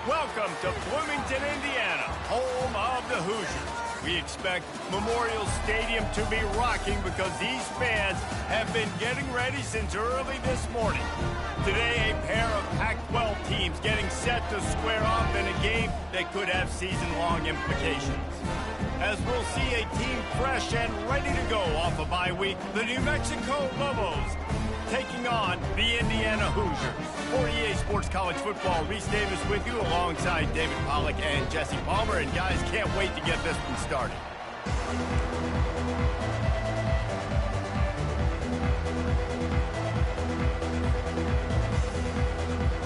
Welcome to Bloomington, Indiana, home of the Hoosiers. We expect Memorial Stadium to be rocking because these fans have been getting ready since early this morning. Today, a pair of Pac-12 teams getting set to square off in a game that could have season-long implications. As we'll see a team fresh and ready to go off a bye week, the New Mexico Lobos taking on the Indiana Hoosiers. For EA Sports College Football, Reese Davis with you alongside David Pollack and Jesse Palmer. And guys, can't wait to get this one started.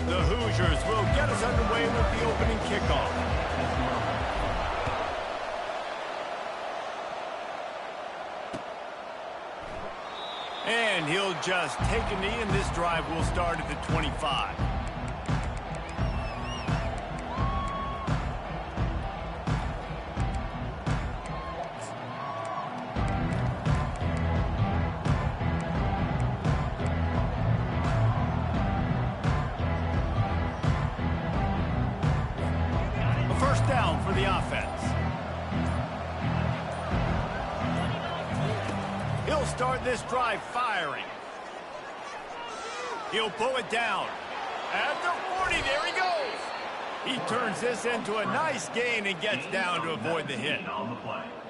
The Hoosiers will get us underway with the opening kickoff. And he'll just take a knee, and this drive will start at the 25. A first down for the offense. He'll start this drive firing. He'll pull it down. At the 40, there he goes. He turns this into a nice gain and gets down to avoid the hit.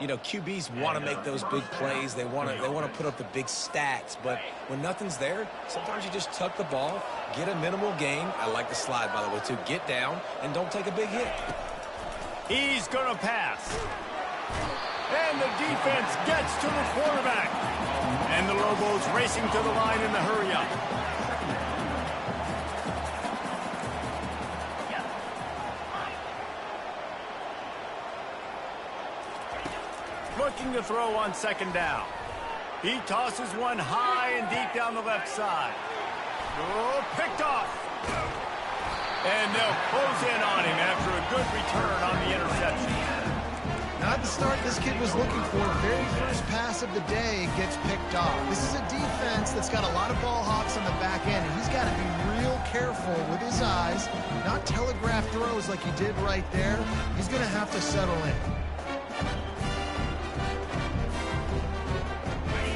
You know, QBs want to make those big plays. They want to put up the big stats. But when nothing's there, sometimes you just tuck the ball, get a minimal gain. I like the slide, by the way, too. Get down and don't take a big hit. He's going to pass. And the defense gets to the quarterback. And the Lobos racing to the line in the hurry-up. Looking to throw on second down. He tosses one high and deep down the left side. Oh, picked off. And they'll close in on him after a good return on the interception. Not the start this kid was looking for. Very first pass of the day gets picked off. This is a defense that's got a lot of ball hawks on the back end, and he's got to be real careful with his eyes, not telegraph throws like he did right there. He's going to have to settle in.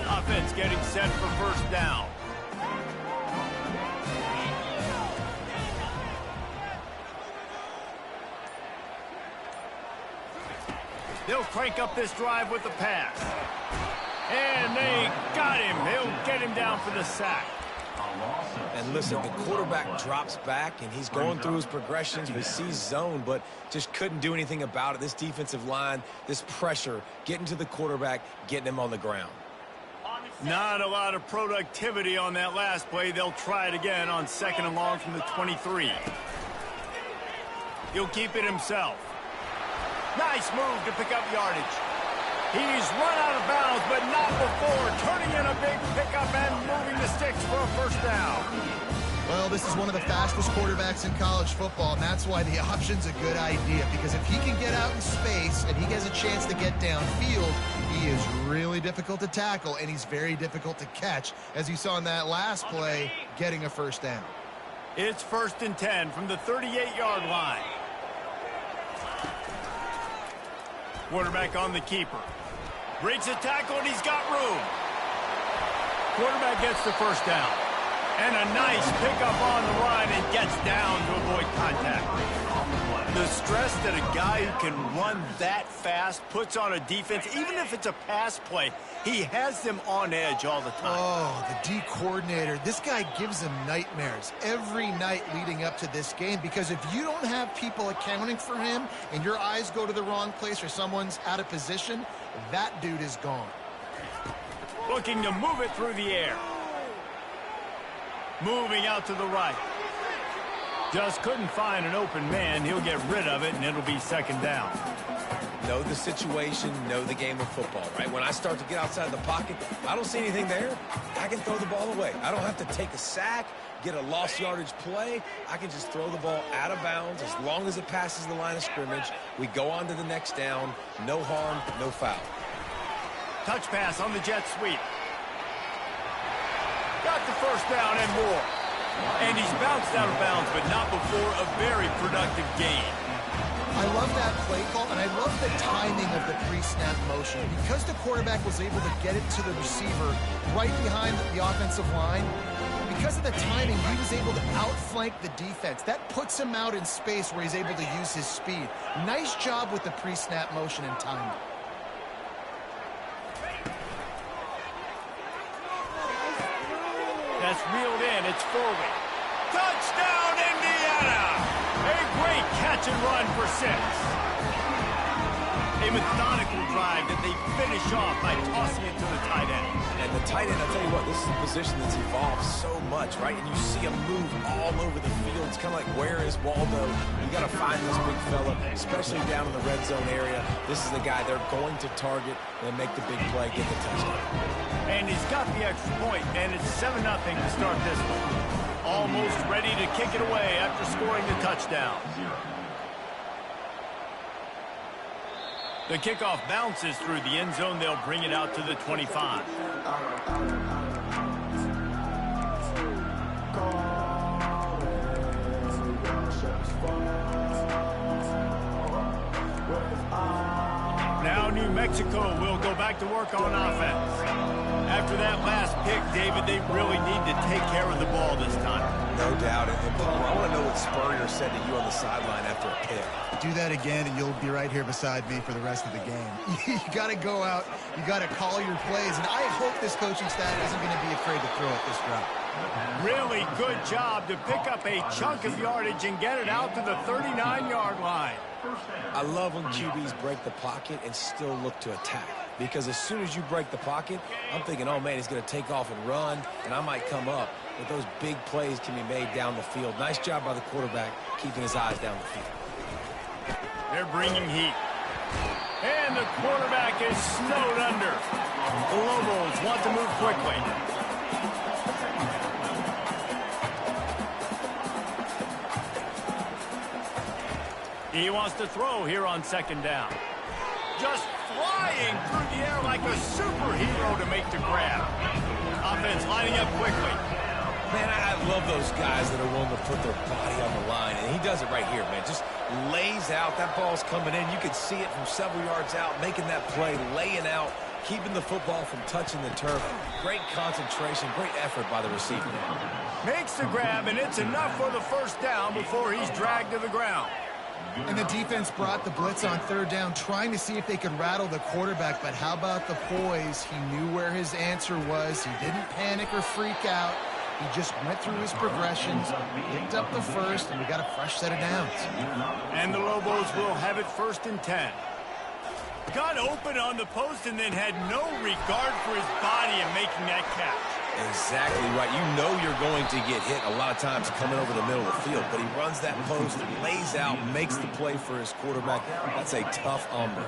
Offense getting set for first down. They'll crank up this drive with the pass. And they got him. They'll get him down for the sack. And listen, the quarterback drops back, and he's going through his progressions. We see zone, but just couldn't do anything about it. This defensive line, this pressure, getting to the quarterback, getting him on the ground. Not a lot of productivity on that last play. They'll try it again on second and long from the 23. He'll keep it himself. Nice move to pick up yardage. He's run out of bounds, but not before turning in a big pickup and moving the sticks for a first down. Well, this is one of the fastest quarterbacks in college football, and that's why the option's a good idea, because if he can get out in space and he has a chance to get downfield, he is really difficult to tackle, and he's very difficult to catch, as you saw in that last play, getting a first down. It's 1st and 10 from the 38-yard line. Quarterback on the keeper. Breaks a tackle, and he's got room. Quarterback gets the first down. And a nice pickup on the line and gets down to avoid contact. The stress that a guy who can run that fast puts on a defense, even if it's a pass play, he has them on edge all the time. Oh, the D coordinator. This guy gives them nightmares every night leading up to this game, because if you don't have people accounting for him and your eyes go to the wrong place or someone's out of position, that dude is gone. Looking to move it through the air. Moving out to the right. Just couldn't find an open man. He'll get rid of it, and it'll be 2nd down. Know the situation, know the game of football, right? When I start to get outside the pocket, I don't see anything there, I can throw the ball away. I don't have to take a sack, get a lost yardage play. I can just throw the ball out of bounds as long as it passes the line of scrimmage. We go on to the next down. No harm, no foul. Touch pass on the jet sweep. Got the first down and more. And he's bounced out of bounds, but not before a very productive gain. I love that play call, and I love the timing of the pre-snap motion. Because the quarterback was able to get it to the receiver right behind the offensive line, because of the timing, he was able to outflank the defense. That puts him out in space where he's able to use his speed. Nice job with the pre-snap motion and timing. That's reeled in. It's Foley. Touchdown, Indiana! A great catch and run for 6. A methodical drive that they finish off by tossing it to the tight end. And the tight end, I'll tell you what, this is a position that's evolved so much, right? And you see him move all over the field. It's kind of like, where is Waldo? You got to find this big fella, especially down in the red zone area. This is the guy they're going to target and make the big play, get the touchdown. And he's got the extra point, and it's 7-0 to start this one. Almost ready to kick it away after scoring the touchdown. The kickoff bounces through the end zone. They'll bring it out to the 25. Now New Mexico will go back to work on offense. After that last pick, David, they really need to take care of the ball this time. No doubt. And Paul, I want to know what Spurrier said to you on the sideline after a pick. Do that again, and you'll be right here beside me for the rest of the game. You got to go out. You got to call your plays, and I hope this coaching staff isn't going to be afraid to throw it this route. Really good job to pick up a chunk of yardage and get it out to the 39-yard line. I love when QBs break the pocket and still look to attack. Because as soon as you break the pocket, I'm thinking, oh, man, he's going to take off and run, and I might come up. But those big plays can be made down the field. Nice job by the quarterback keeping his eyes down the field. They're bringing heat. And the quarterback is snowed under. The Lobos want to move quickly. He wants to throw here on 2nd down. Just flying through the air like a superhero to make the grab. Offense lining up quickly. Man, I love those guys that are willing to put their body on the line, and he does it right here, man. Just lays out. That ball's coming in. You can see it from several yards out, making that play, laying out, keeping the football from touching the turf. Great concentration, great effort by the receiver. Makes the grab, and it's enough for the first down before he's dragged to the ground. And the defense brought the blitz on 3rd down, trying to see if they could rattle the quarterback. But how about the poise? He knew where his answer was. He didn't panic or freak out. He just went through his progressions, picked up the first, and we got a fresh set of downs. And the Lobos will have it 1st and 10. Got open on the post and then had no regard for his body in making that catch. Exactly right. You know you're going to get hit a lot of times coming over the middle of the field, but he runs that post, lays out, makes the play for his quarterback. That's a tough hombre.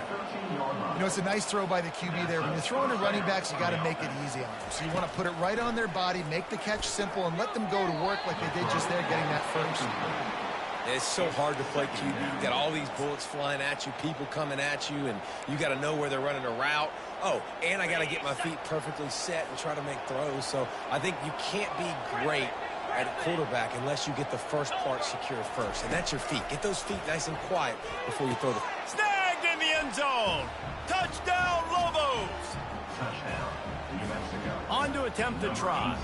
You know, it's a nice throw by the QB there. When you're throwing to running backs, you got to make it easy on them. So you want to put it right on their body, make the catch simple, and let them go to work like they did just there, getting that first. It's so hard to play QB. You got all these bullets flying at you, people coming at you, and you got to know where they're running a route. Oh, and I got to get my feet perfectly set and try to make throws. So I think you can't be great at a quarterback unless you get the first part secure first, and that's your feet. Get those feet nice and quiet before you throw the... Snagged in the end zone. Touchdown, Lobos. Touchdown, New Mexico. On to attempt the try.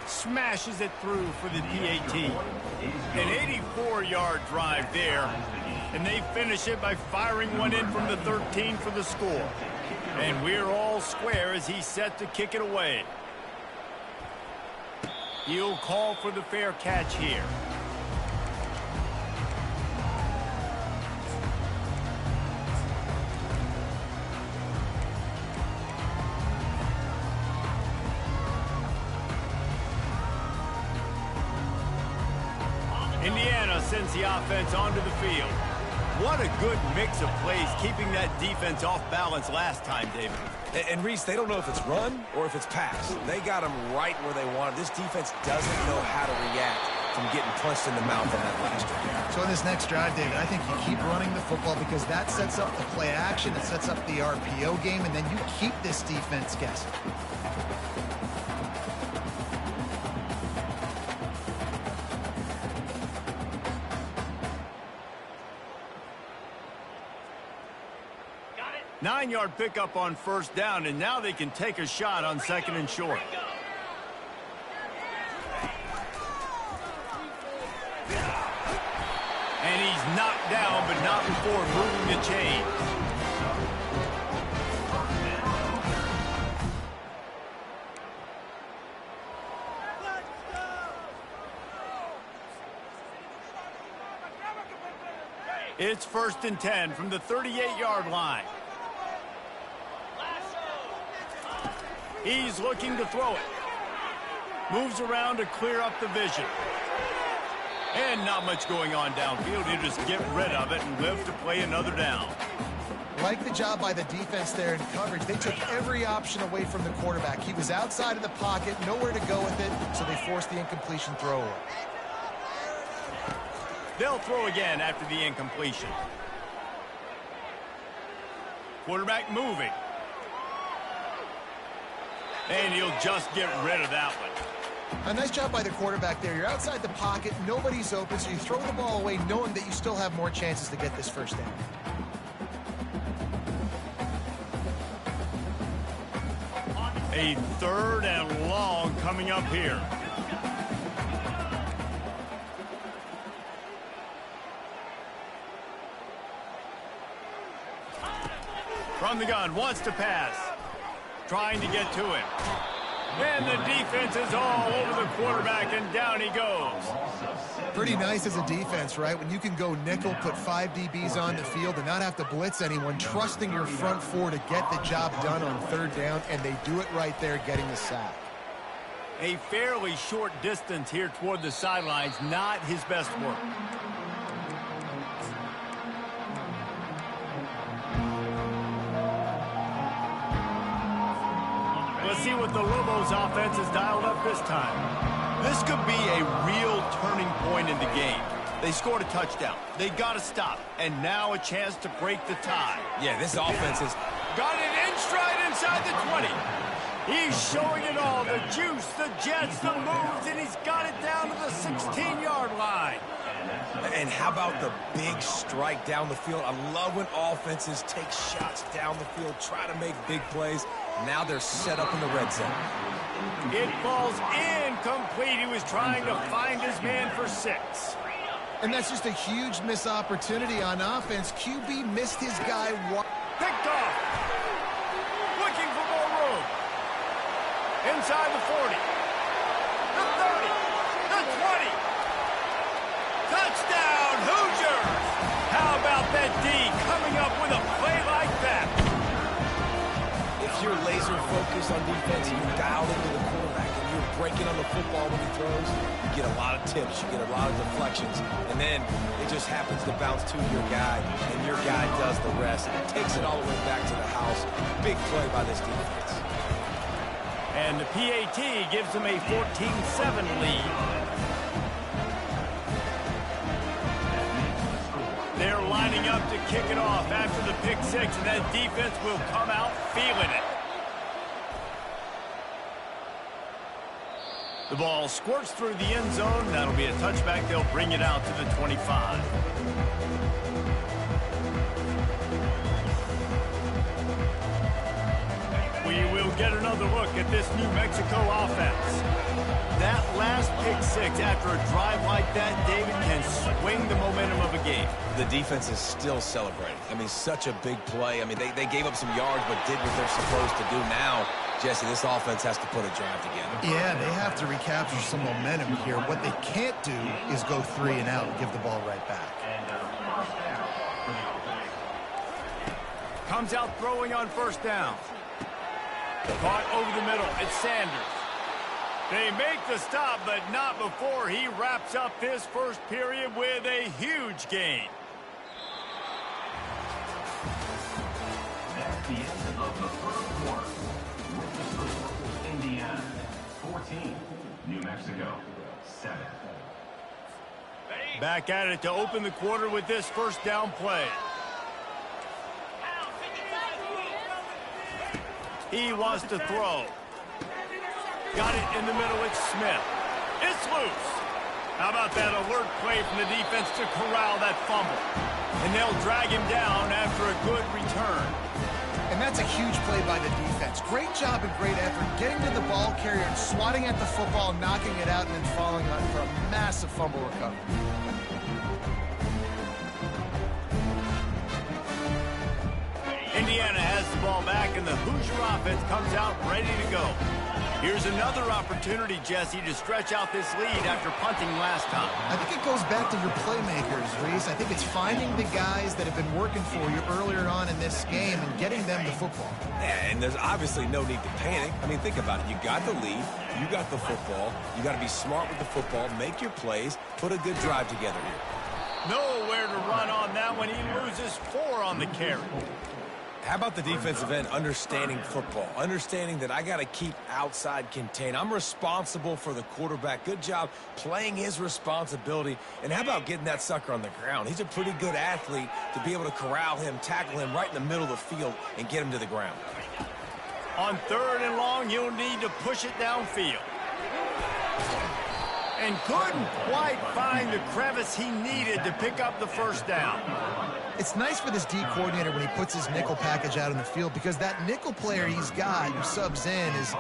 Smashes it through for the PAT. An 84-yard drive there, and they finish it by firing one in from the 13 for the score. And we're all square as he's set to kick it away. He'll call for the fair catch here. Indiana sends the offense onto the field. What a good mix of plays, keeping that defense off balance last time, David. And Reese, they don't know if it's run or if it's pass. They got them right where they want them. This defense doesn't know how to react from getting punched in the mouth on that last drive. So in this next drive, David, I think you keep running the football because that sets up the play action, it sets up the RPO game, and then you keep this defense guessing. Nine-yard pickup on first down, and now they can take a shot on second and short. And he's knocked down, but not before moving the chain. It's 1st and 10 from the 38-yard line. He's looking to throw it. Moves around to clear up the vision. And not much going on downfield. He'll just get rid of it and live to play another down. Like the job by the defense there in coverage. They took every option away from the quarterback. He was outside of the pocket, nowhere to go with it, so they forced the incompletion throw away. They'll throw again after the incompletion. Quarterback moving. And he'll just get rid of that one. A nice job by the quarterback there. You're outside the pocket, nobody's open, so you throw the ball away knowing that you still have more chances to get this first down. A 3rd and long coming up here. From the gun, wants to pass. Trying to get to him. And the defense is all over the quarterback, and down he goes. Pretty nice as a defense, right? When you can go nickel, put 5 DBs on the field and not have to blitz anyone, trusting your front four to get the job done on 3rd down, and they do it right there, getting the sack. A fairly short distance here toward the sidelines, not his best work. Let's see what the Lobos offense has dialed up this time. This could be a real turning point in the game. They scored a touchdown. They got to stop. And now a chance to break the tie. Yeah, this offense is... Got it in stride inside the 20. He's showing it all. The juice, the jets, the moves, and he's got it down to the 16-yard line. And how about the big strike down the field? I love when offenses take shots down the field, try to make big plays. Now they're set up in the red zone. It falls incomplete. He was trying to find his man for 6. And that's just a huge missed opportunity on offense. QB missed his guy. Picked off. Looking for more room. Inside the 40. The 30. The 20. Touchdown, Hoosiers! How about that D coming up with a play like that? focused on defense and you're dialed into the quarterback and you're breaking on the football when he throws, you get a lot of tips, you get a lot of deflections, and then it just happens to bounce to your guy, and your guy does the rest. It takes it all the way back to the house. Big play by this defense. And the PAT gives them a 14-7 lead. They're lining up to kick it off after the pick six, and that defense will come out feeling it. The ball squirts through the end zone. That'll be a touchback. They'll bring it out to the 25. We will get another look at this New Mexico offense. That last pick six after a drive like that, David, can swing the momentum of a game. The defense is still celebrating. I mean, such a big play. I mean, they gave up some yards but did what they're supposed to do. Now, Jesse, this offense has to put a drive together. Yeah, they have to recapture some momentum here. What they can't do is go 3 and out and give the ball right back. Comes out throwing on first down. Caught over the middle. It's Sanders. They make the stop, but not before he wraps up this first period with a huge gain. That's the end of the first quarter. Indiana 14, New Mexico 7. Back at it to open the quarter with this first down play. He wants to throw. Got it in the middle. It's Smith. It's loose. How about that alert play from the defense to corral that fumble? And they'll drag him down after a good return. And that's a huge play by the defense. Great job and great effort getting to the ball carrier and swatting at the football, knocking it out, and then falling on for a massive fumble recovery. Indiana has the ball back, and the Hoosier offense comes out ready to go. Here's another opportunity, Jesse, to stretch out this lead after punting last time. I think it goes back to your playmakers, Reese. I think it's finding the guys that have been working for you earlier on in this game and getting them the football. Yeah, and there's obviously no need to panic. I mean, think about it. You got the lead. You got the football. You got to be smart with the football. Make your plays. Put a good drive together here. Nowhere to run on that one. He loses 4 on the carry. How about the defensive end understanding football, understanding that I got to keep outside contain. I'm responsible for the quarterback. Good job playing his responsibility. And how about getting that sucker on the ground? He's a pretty good athlete to be able to corral him, tackle him right in the middle of the field, and get him to the ground. On 3rd and long, you'll need to push it downfield. And couldn't quite find the crevice he needed to pick up the first down. It's nice for this D coordinator when he puts his nickel package out on the field, because that nickel player he's got who subs in is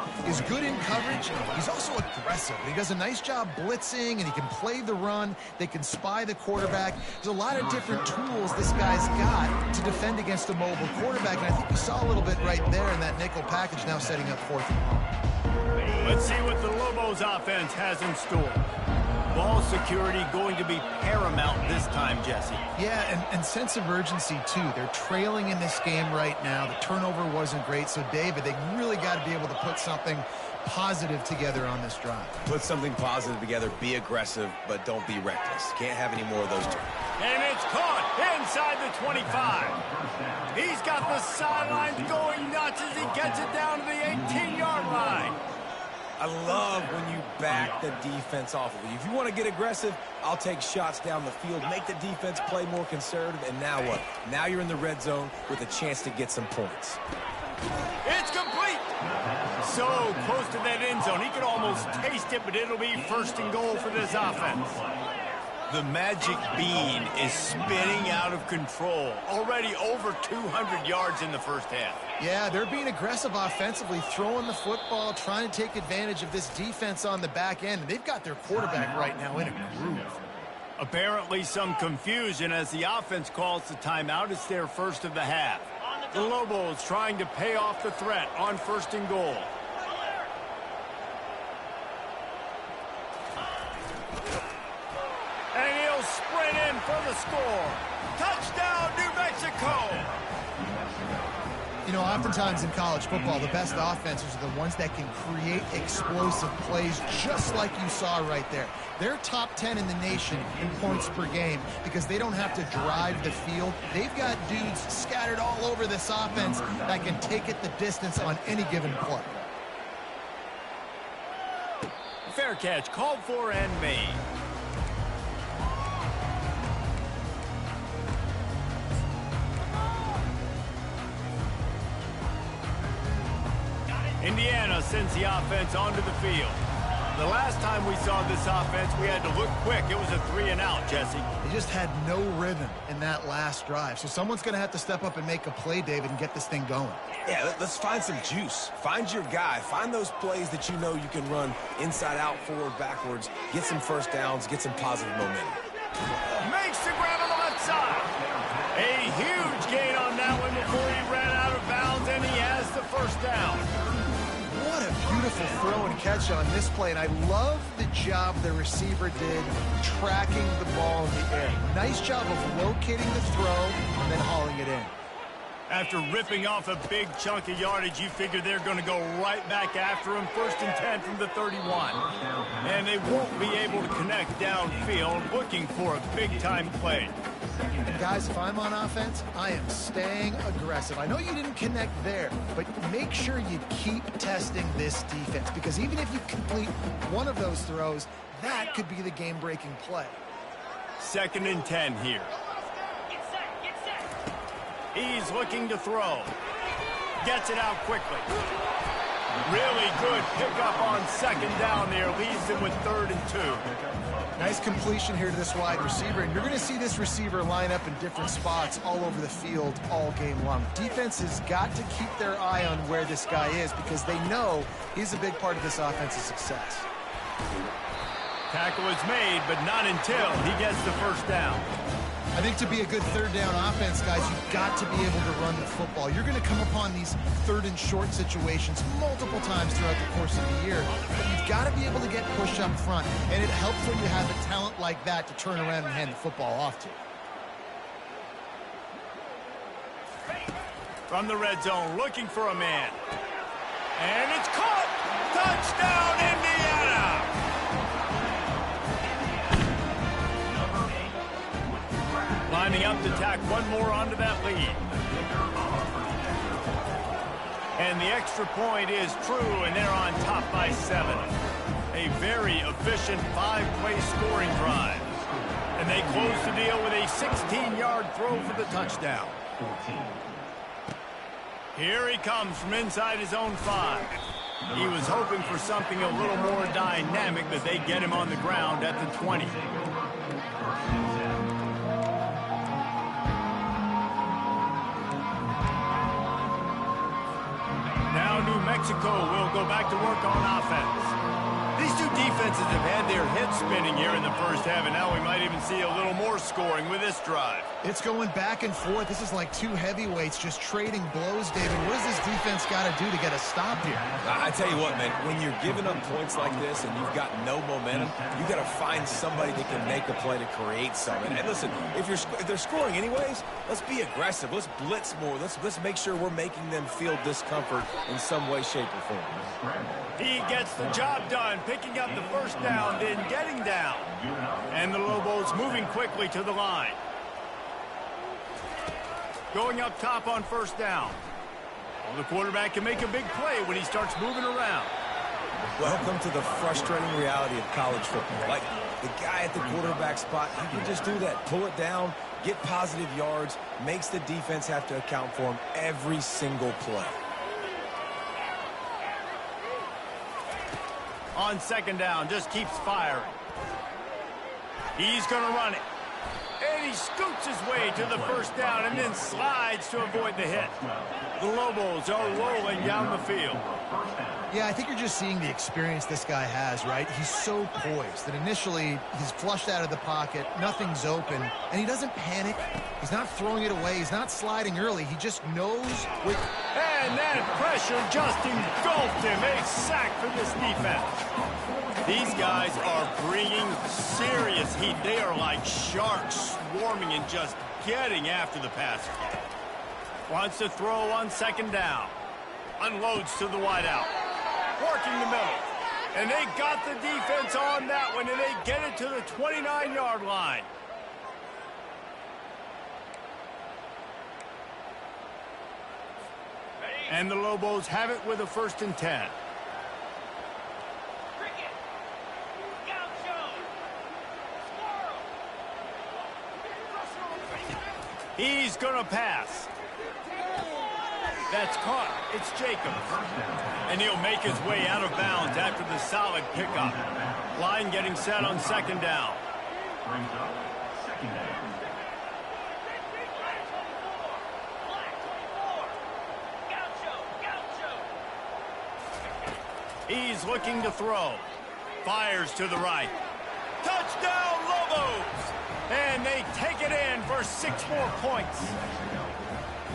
good in coverage. He's also aggressive. He does a nice job blitzing, and he can play the run. They can spy the quarterback. There's a lot of different tools this guy's got to defend against a mobile quarterback, and I think you saw a little bit right there in that nickel package, now setting up 4th and long. Let's see what the Lobos offense has in store. Ball security going to be paramount this time, Jesse. Yeah, and sense of urgency, too. They're trailing in this game right now. The turnover wasn't great, so, David, they really got to be able to put something positive together on this drive. Put something positive together, be aggressive, but don't be reckless. Can't have any more of those two. And it's caught inside the 25. He's got the sidelines going nuts as he gets it down to the 18-yard line. I love when you back the defense off of you. If you want to get aggressive, I'll take shots down the field, make the defense play more conservative, and now what? Now you're in the red zone with a chance to get some points. It's complete. So close to that end zone. He could almost taste it, but it'll be 1st and goal for this offense. The magic bean is spinning out of control. Already over 200 yards in the first half. Yeah, they're being aggressive offensively, throwing the football, trying to take advantage of this defense on the back end. They've got their quarterback right now in a groove. Apparently some confusion as the offense calls the timeout. It's their first of the half. The Lobos trying to pay off the threat on 1st and goal. And he'll sprint in for the score. Touchdown, New Mexico! You know, oftentimes in college football, the best offenses are the ones that can create explosive plays just like you saw right there. They're top 10 in the nation in points per game because they don't have to drive the field. They've got dudes scattered all over this offense that can take it the distance on any given play. Fair catch, called for and made. Indiana sends the offense onto the field. The last time we saw this offense, we had to look quick. It was a 3-and-out, Jesse. They just had no rhythm in that last drive. So someone's going to have to step up and make a play, David, and get this thing going. Yeah, let's find some juice. Find your guy. Find those plays that you know you can run inside out, forward, backwards. Get some first downs. Get some positive momentum. Makes the grab on the left side. A huge gain on that one before he ran out of bounds, and he has the first down. What a beautiful throw and catch on this play, and I love the job the receiver did tracking the ball in the air. Nice job of locating the throw and then hauling it in. After ripping off a big chunk of yardage, you figure they're going to go right back after him. 1st and 10 from the 31. And they won't be able to connect downfield, looking for a big-time play. And guys, if I'm on offense, I am staying aggressive. I know you didn't connect there, but make sure you keep testing this defense, because even if you complete one of those throws, that could be the game-breaking play. 2nd and 10 here. He's looking to throw. Gets it out quickly. Really good pickup on 2nd down there. Leaves him with 3rd and 2. Nice completion here to this wide receiver, and you're going to see this receiver line up in different spots all over the field all game long. Defense has got to keep their eye on where this guy is because they know he's a big part of this offense's success. Tackle is made, but not until he gets the first down. I think to be a good 3rd down offense, guys, you've got to be able to run the football. You're going to come upon these 3rd and short situations multiple times throughout the course of the year, but you've got to be able to get push up front, and it helps when you have a talent like that to turn around and hand the football off to. From the red zone, looking for a man. And it's caught! Touchdown, Indiana! Lining up to tack one more onto that lead. And the extra point is true, and they're on top by 7. A very efficient 5-play scoring drive. And they close the deal with a 16-yard throw for the touchdown. Here he comes from inside his own 5. He was hoping for something a little more dynamic, but they get him on the ground at the 20. Now New Mexico will go back to work on offense. These two defenses have had their heads spinning here in the first half, and now we might even see a little more scoring with this drive. It's going back and forth. This is like two heavyweights just trading blows, David. What does this defense got to do to get a stop here? I tell you what, man, when you're giving up points like this and you've got no momentum, you got to find somebody that can make a play to create something. And listen, if they're scoring anyways, let's be aggressive. Let's blitz more. Let's make sure we're making them feel discomfort in some way, shape, or form. He gets the job done, picking up the first down, then getting down. And the Lobos moving quickly to the line. Going up top on first down. Well, the quarterback can make a big play when he starts moving around. Welcome to the frustrating reality of college football. Like, the guy at the quarterback spot, he can just do that. Pull it down, get positive yards, makes the defense have to account for him every single play. On second down, just keeps firing. He's going to run it. And he scoots his way to the first down and then slides to avoid the hit. The Lobos are rolling down the field. Yeah, I think you're just seeing the experience this guy has, right? He's so poised that initially he's flushed out of the pocket, nothing's open, and he doesn't panic. He's not throwing it away. He's not sliding early. He just knows with... And that pressure just engulfed him. A sack for this defense. These guys are bringing serious heat. They are like sharks swarming and just getting after the passer. Wants to throw on second down. Unloads to the wideout. Working the middle. And they got the defense on that one, and they get it to the 29-yard line. And the Lobos have it with a 1st and 10. He's going to pass. That's caught. It's Jacobs. And he'll make his way out of bounds after the solid pickup. Line getting set on second down. Brings up second down. He's looking to throw. Fires to the right. Touchdown, Lobos! And they take it in for 6 more points.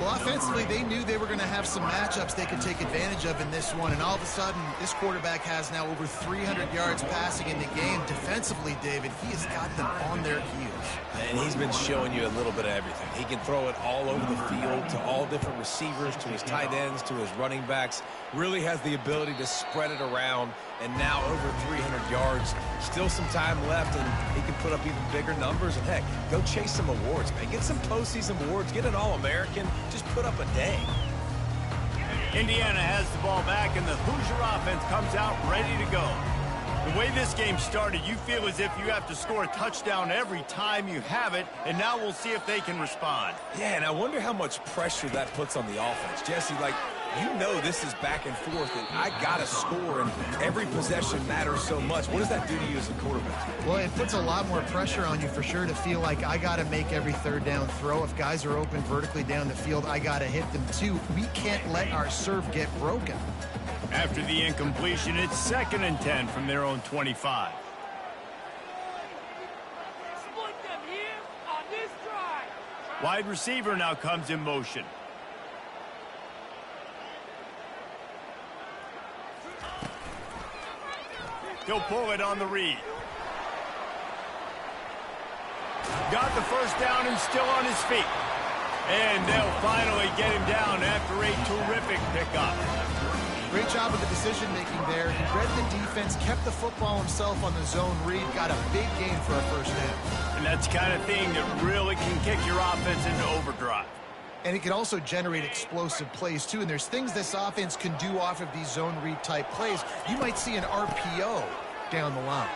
Well, offensively, they knew they were going to have some matchups they could take advantage of in this one, and all of a sudden, this quarterback has now over 300 yards passing in the game. Defensively, David, he has got them on their heels. And he's been showing you a little bit of everything. He can throw it all over the field to all different receivers, to his tight ends, to his running backs. Really has the ability to spread it around, and now over 300 yards. Still some time left, and he can put up even bigger numbers. And, heck, go chase some awards, man. Get some postseason awards. Get an All-American. Just put up a day. Indiana has the ball back, and the Hoosier offense comes out ready to go. The way this game started, you feel as if you have to score a touchdown every time you have it, and now we'll see if they can respond. Yeah, and I wonder how much pressure that puts on the offense. Jesse, like, you know this is back and forth, and I got to score, and every possession matters so much. What does that do to you as a quarterback? Well, it puts a lot more pressure on you for sure to feel like I got to make every third down throw. If guys are open vertically down the field, I got to hit them too. We can't let our serve get broken. After the incompletion, it's 2nd and 10 from their own 25. Split them here on this drive. Wide receiver now comes in motion. He'll pull it on the read. Got the first down and still on his feet. And they'll finally get him down after a terrific pickup. Great job with the decision-making there. He read the defense, kept the football himself on the zone read, got a big gain for a first down. And that's the kind of thing that really can kick your offense into overdrive. And it can also generate explosive plays, too. And there's things this offense can do off of these zone read-type plays. You might see an RPO down the line.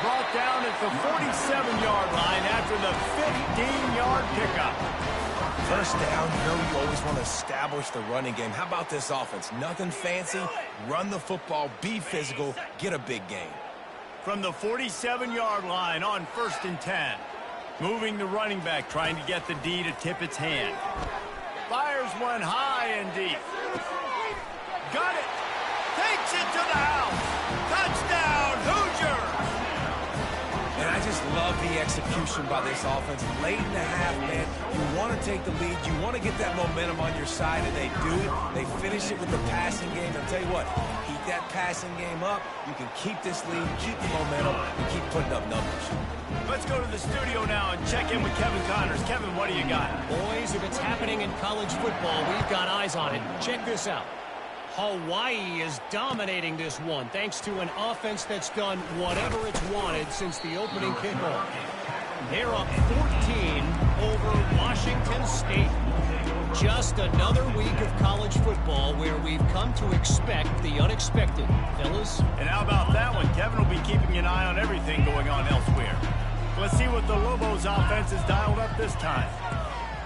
Brought down at the 47-yard line after the 15-yard pickup. First down, you know you always want to establish the running game. How about this offense? Nothing fancy. Run the football, be physical, get a big gain. From the 47-yard line on 1st and 10. Moving the running back, trying to get the D to tip its hand. Fires one high and deep. Got it. Takes it to the house. Touchdown, Hoosiers. And I just love the execution by this offense. Late in the half, man, you want to take the lead. You want to get that momentum on your side, and they do it. They finish it with the passing game. And I'll tell you what, keep that passing game up. You can keep this lead, keep the momentum, and keep putting up numbers. Let's go to the studio now and check in with Kevin Connors. Kevin, what do you got? Boys, if it's happening in college football, we've got eyes on it. Check this out. Hawaii is dominating this one thanks to an offense that's done whatever it's wanted since the opening kickoff. They're up 14 over Washington State. Just another week of college football where we've come to expect the unexpected. Fellas? And how about that one? Kevin will be keeping an eye on everything going on elsewhere. Let's see what the Lobos offense is dialed up this time.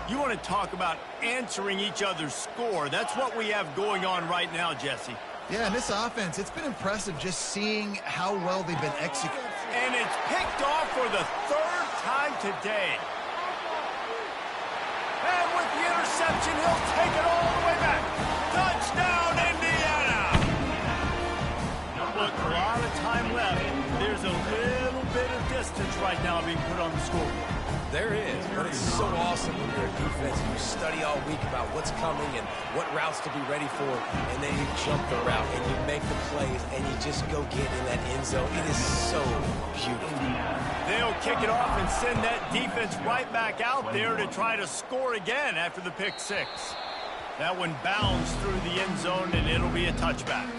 You want to talk about answering each other's score. That's what we have going on right now, Jesse. Yeah, and this offense, it's been impressive just seeing how well they've been executing. And it's picked off for the 3rd time today. And with the interception, he'll take it all the way back. Touchdown, Indiana! Look, a lot of time left. There's a little bit of distance right now being put on the scoreboard. There is, but it's so awesome when you're a defense and you study all week about what's coming and what routes to be ready for, and then you jump the route and you make the plays and you just go get in that end zone. It is so beautiful. They'll kick it off and send that defense right back out there to try to score again after the pick six. That one bounds through the end zone, and it'll be a touchback.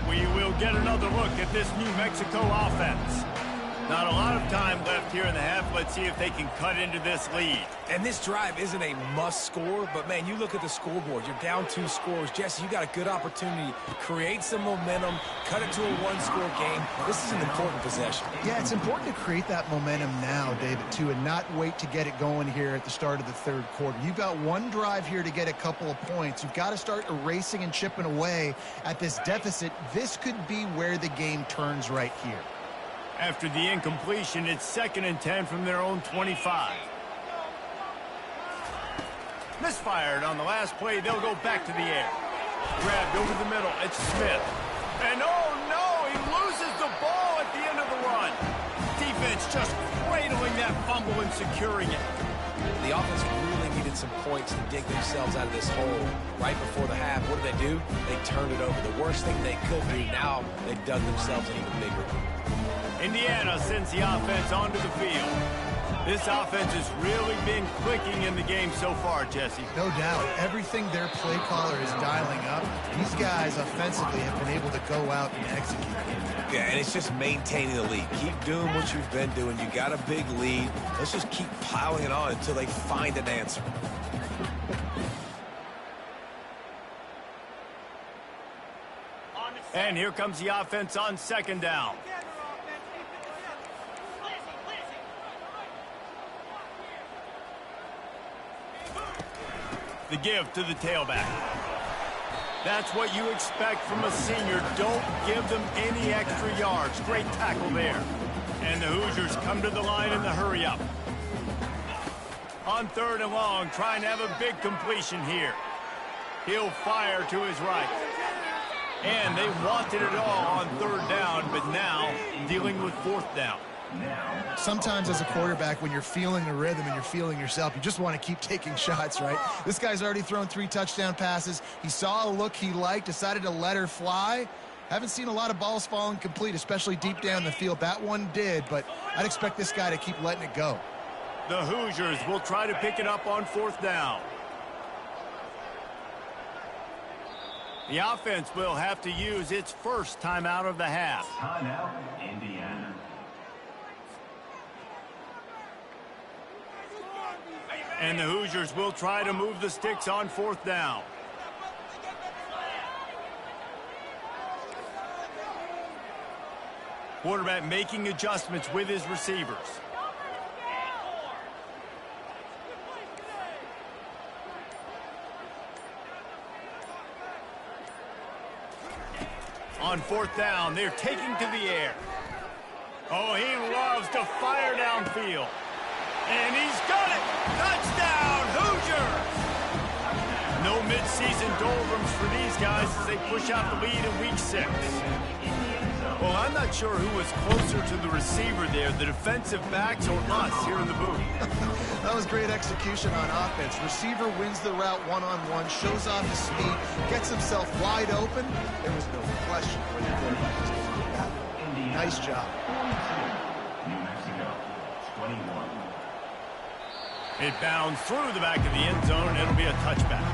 We will get another look at this New Mexico offense. Not a lot of time left here in the half. Let's see if they can cut into this lead. And this drive isn't a must score, but man, you look at the scoreboard. You're down 2 scores. Jesse, you got a good opportunity to create some momentum, cut it to a 1-score game. This is an important possession. Yeah, it's important to create that momentum now, David, too, and not wait to get it going here at the start of the third quarter. You've got one drive here to get a couple of points. You've got to start erasing and chipping away at this deficit. This could be where the game turns right here. After the incompletion, it's 2nd and 10 from their own 25. Misfired on the last play. They'll go back to the air. Grabbed over the middle. It's Smith. And oh no, he loses the ball at the end of the run. Defense just cradling that fumble and securing it. The offense really needed some points to dig themselves out of this hole right before the half. What did they do? They turned it over. The worst thing they could do. Now they dug themselves an even bigger one. Indiana sends the offense onto the field. This offense has really been clicking in the game so far, Jesse. No doubt. Everything their play caller is dialing up, these guys offensively have been able to go out and execute. Yeah, and it's just maintaining the lead. Keep doing what you've been doing. You got a big lead. Let's just keep piling it on until they find an answer. And here comes the offense on 2nd down. The give to the tailback. That's what you expect from a senior. Don't give them any extra yards. Great tackle there. And the Hoosiers come to the line in the hurry-up. On 3rd and long, trying to have a big completion here. He'll fire to his right. And they wanted it all on 3rd down, but now dealing with 4th down. Sometimes as a quarterback, when you're feeling the rhythm and you're feeling yourself, you just want to keep taking shots, right? This guy's already thrown 3 touchdown passes. He saw a look he liked, decided to let her fly. Haven't seen a lot of balls falling complete, especially deep down the field. That one did, but I'd expect this guy to keep letting it go. The Hoosiers will try to pick it up on 4th down. The offense will have to use its first timeout of the half. Timeout, Indiana. And the Hoosiers will try to move the sticks on 4th down. Quarterback making adjustments with his receivers. On 4th down, they're taking to the air. Oh, he loves to fire downfield. And he's got it! Touchdown, Hoosiers! No midseason doldrums for these guys as they push out the lead in week 6. Well, I'm not sure who was closer to the receiver there, the defensive backs or us here in the booth. That was great execution on offense. Receiver wins the route one-on-one, shows off his speed, gets himself wide open. There was no question where the quarterback was going to do that. Nice job. New Mexico, 21. It bounds through the back of the end zone, and it'll be a touchback.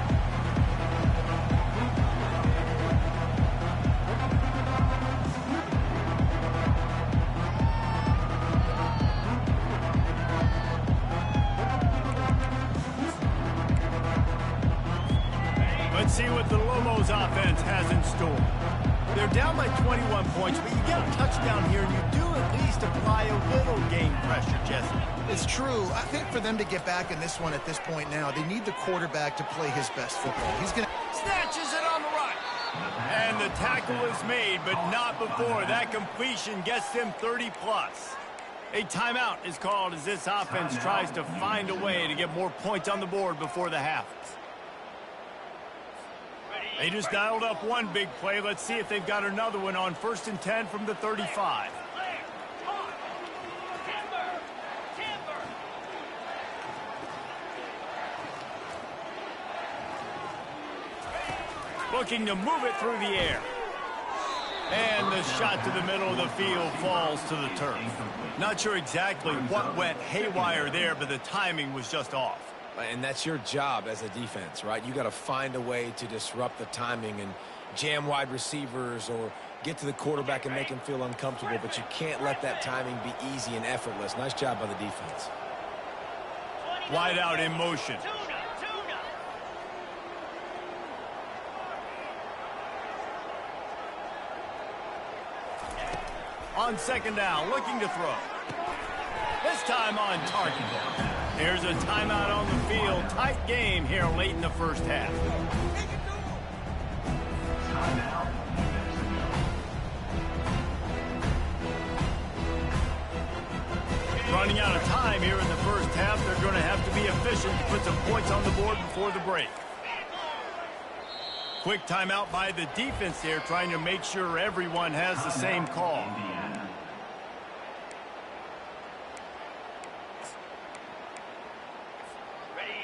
Let's see what the Lobos offense has in store. They're down by 21 points, but you get a touchdown here, and you do at least apply a little game pressure, Jesse. It's true. I think for them to get back in this one at this point now, they need the quarterback to play his best football. He's going to... Snatches it on the run. And the tackle is made, but not before. That completion gets them 30-plus. A timeout is called as this offense tries to find a way to get more points on the board before the half. They just dialed up one big play. Let's see if they've got another one on 1st and 10 from the 35. Looking to move it through the air. And the shot to the middle of the field falls to the turf. Not sure exactly what went haywire there, but the timing was just off. And that's your job as a defense, right? You got to find a way to disrupt the timing and jam wide receivers or get to the quarterback and make him feel uncomfortable, but you can't let that timing be easy and effortless. Nice job by the defense. Wide out in motion. On 2nd down, looking to throw. This time on target. Here's a timeout on the field. Tight game here late in the first half. Running out of time here in the first half. They're going to have to be efficient to put some points on the board before the break. Quick timeout by the defense there, trying to make sure everyone has the same call.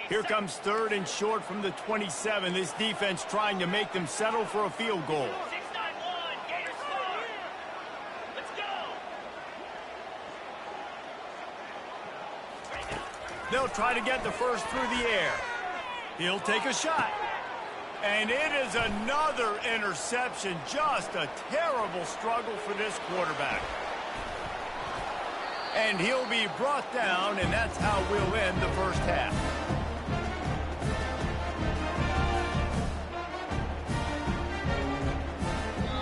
Here comes 3rd and short from the 27. This defense trying to make them settle for a field goal. 6-9-1, Gators score. Let's go. They'll try to get the first through the air. He'll take a shot. And it is another interception. Just a terrible struggle for this quarterback. And he'll be brought down, and that's how we'll end the first half.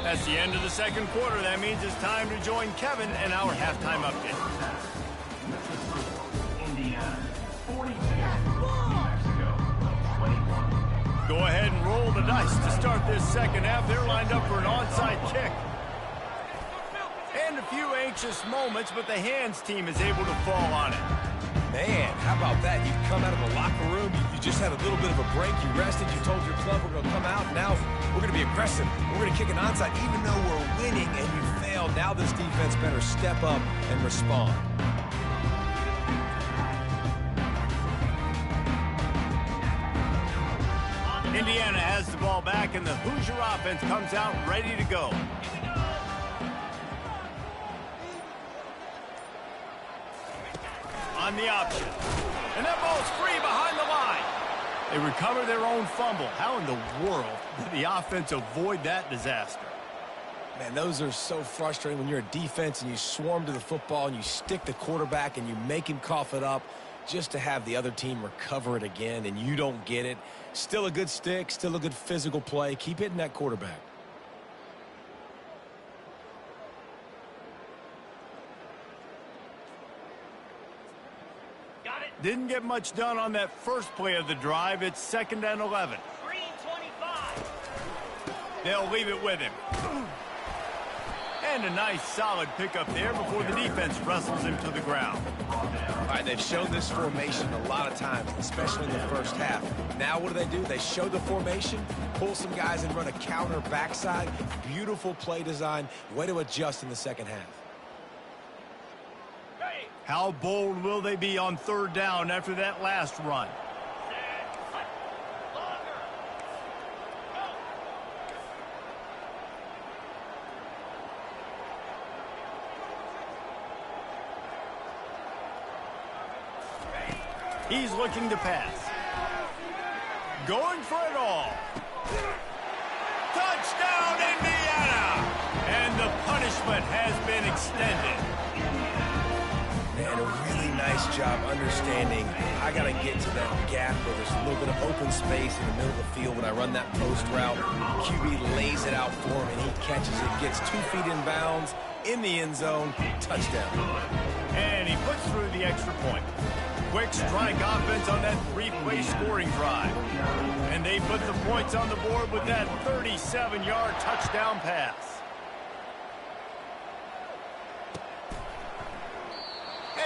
That's the end of the second quarter. That means it's time to join Kevin and our halftime update. Indiana, 42. New Mexico, 21. Go ahead and roll the dice to start this second half. They're lined up for an onside kick. And a few anxious moments, but the hands team is able to fall on it. Man, how about that? You come out of the locker room, you just had a little bit of a break, you rested, you told your club we're going to come out, now we're going to be aggressive. We're going to kick an onside even though we're winning and you failed. Now this defense better step up and respond. Indiana has the ball back, and the Hoosier offense comes out ready to go. On the option. And that ball's free behind the line. They recover their own fumble. How in the world did the offense avoid that disaster? Man, those are so frustrating when you're a defense and you swarm to the football and you stick the quarterback and you make him cough it up just to have the other team recover it again and you don't get it. Still a good stick, still a good physical play. Keep hitting that quarterback. Didn't get much done on that first play of the drive. It's 2nd and 11. Green 25. They'll leave it with him. And a nice solid pickup there before the defense wrestles him to the ground. All right, they've shown this formation a lot of times, especially in the first half. Now what do? They show the formation, pull some guys and run a counter backside. Beautiful play design. Way to adjust in the second half. How bold will they be on 3rd down after that last run? He's looking to pass. Going for it all. Touchdown, Indiana! And the punishment has been extended. And a really nice job understanding I got to get to that gap where there's a little bit of open space in the middle of the field when I run that post route. QB lays it out for him, and he catches it, gets 2 feet in bounds, in the end zone, touchdown. And he puts through the extra point. Quick strike offense on that 3-play scoring drive. And they put the points on the board with that 37-yard touchdown pass.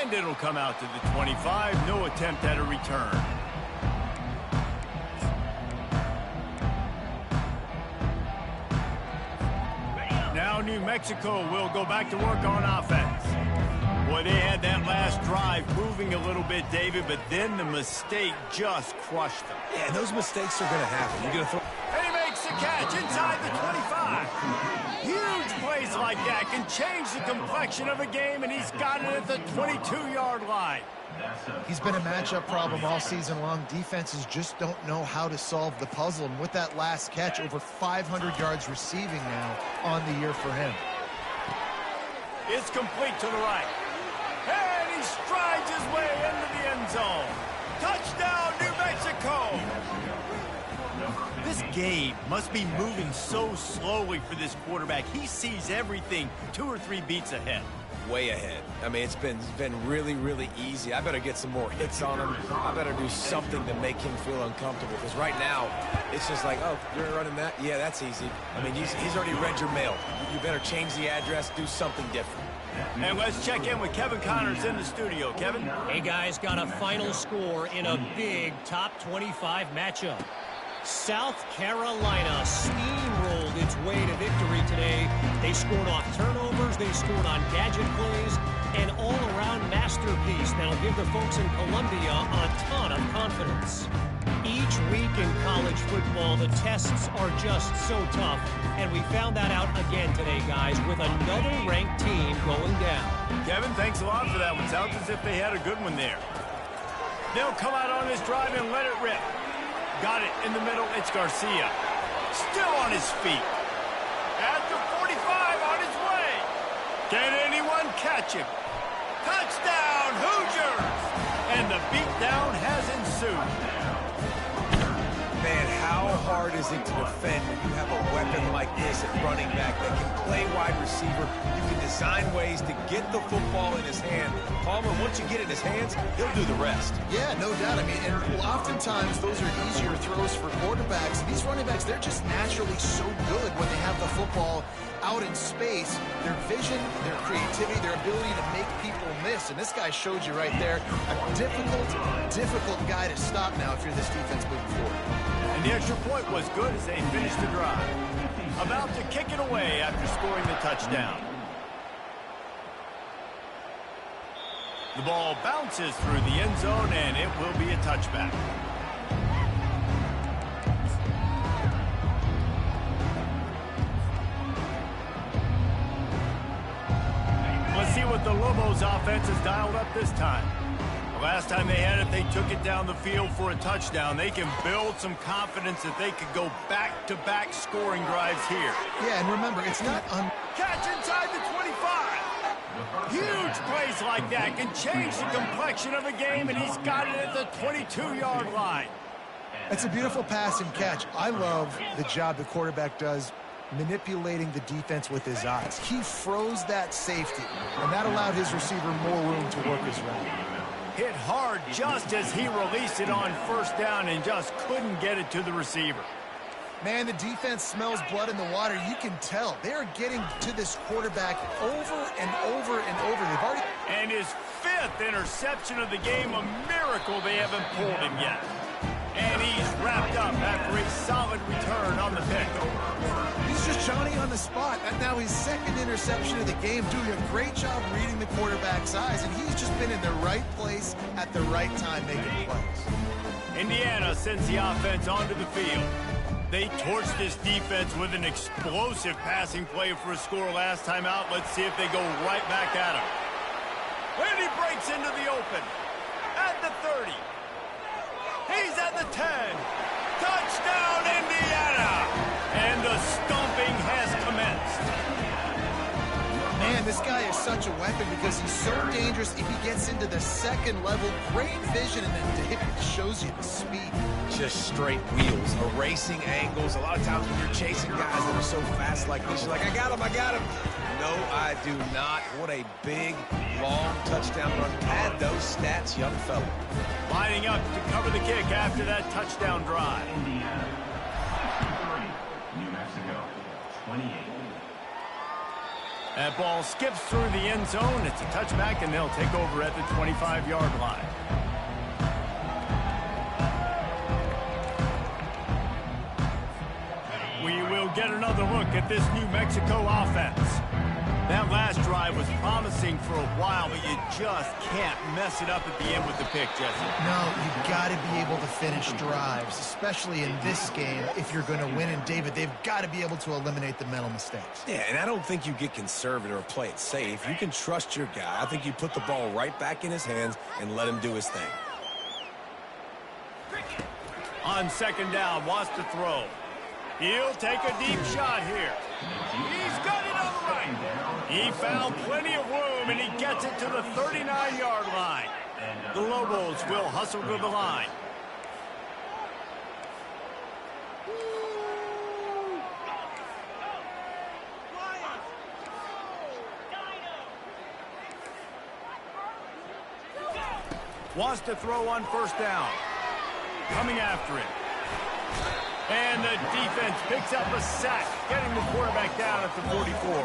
And it'll come out to the 25. No attempt at a return. New Mexico will go back to work on offense. Boy, they had that last drive moving a little bit, David, but then the mistake just crushed them. Yeah, and those mistakes are going to happen. You're going to throw. And he makes the catch inside the 25. Huge plays like that can change the complexion of a game, and he's got it at the 22-yard line. He's been a matchup problem all season long. Defenses just don't know how to solve the puzzle. And with that last catch, over 500 yards receiving now on the year for him. It's complete to the right. And he strides his way into the end zone. Touchdown, New Mexico! This game must be moving so slowly for this quarterback. He sees everything 2 or 3 beats ahead. Way ahead. I mean, it's been really, really easy. I better get some more hits on him. I better do something to make him feel uncomfortable, because right now, it's just like, oh, you're running that? Yeah, that's easy. I mean, he's already read your mail. You better change the address, do something different. And let's check in with Kevin Connors in the studio. Kevin? Hey, guys, got a final score in a big top 25 matchup. South Carolina steamrolled its way to victory today. They scored off turnovers, they scored on gadget plays, an all-around masterpiece that'll give the folks in Columbia a ton of confidence. Each week in college football, the tests are just so tough, and we found that out again today, guys, with another ranked team going down. Kevin, thanks a lot for that one. Sounds as if they had a good one there. They'll come out on this drive and let it rip. Got it in the middle. It's Garcia. Still on his feet. At the 45, on his way. Can anyone catch him? Touchdown, Hoosiers! And the beatdown has ensued. Man, how hard is it to defend when you have a weapon like this at running back that can play wide receiver? You can design ways to get the football in his hand. Palmer, once you get it in his hands, he'll do the rest. Yeah, no doubt. I mean, and oftentimes those are easier throws for quarterbacks. These running backs, they're just naturally so good when they have the football out in space. Their vision, their creativity, their ability to make people miss. And this guy showed you right there, a difficult guy to stop now if you're this defense moving forward. And the extra point was good as they finished the drive. About to kick it away after scoring the touchdown. The ball bounces through the end zone, and it will be a touchback. Let's see what the Lobos offense has dialed up this time. Last time they had it, they took it down the field for a touchdown. They can build some confidence that they could go back-to-back scoring drives here. Yeah, and remember, it's not catch inside the 25. Huge plays like that can change the complexion of a game, and he's got it at the 22-yard line. It's a beautiful pass and catch. I love the job the quarterback does manipulating the defense with his eyes. He froze that safety, and that allowed his receiver more room to work his route. Hit hard just as he released it on first down and just couldn't get it to the receiver. Man, the defense smells blood in the water. You can tell. They're getting to this quarterback over and over and over. They've already... And his 5th interception of the game, a miracle they haven't pulled him yet. And he's wrapped up after a solid return on the pick. He's just Johnny on the spot. And now his 2nd interception of the game, doing a great job reading the quarterback's eyes. And he's just been in the right place at the right time making plays. Indiana sends the offense onto the field. They torched this defense with an explosive passing play for a score last time out. Let's see if they go right back at him. And he breaks into the open. At the 30. He's at the 10. Touchdown, Indiana! And the stomping has commenced. Man, this guy is such a weapon because he's so dangerous if he gets into the 2nd level. Great vision, and then David shows you the speed. Just straight wheels, erasing angles. A lot of times when you're chasing guys that are so fast like this, you're like, I got him, I got him. No, I do not. What a big, long touchdown run. Add those stats, young fella. Lining up to cover the kick after that touchdown drive. Indiana, 30. New Mexico, 28. That ball skips through the end zone. It's a touchback, and they'll take over at the 25-yard line. We will get another look at this New Mexico offense. That last drive was promising for a while, but you just can't mess it up at the end with the pick, Jesse. No, you've got to be able to finish drives, especially in this game if you're going to win. And, David, they've got to be able to eliminate the mental mistakes. Yeah, and I don't think you get conservative or play it safe. You can trust your guy. I think you put the ball right back in his hands and let him do his thing. On second down, wants to throw. He'll take a deep shot here. He's got it on the right. He found plenty of room, and he gets it to the 39-yard line. The Lobos will hustle to the line. Wants to throw on first down. Coming after it. And the defense picks up a sack, getting the quarterback down at the 44.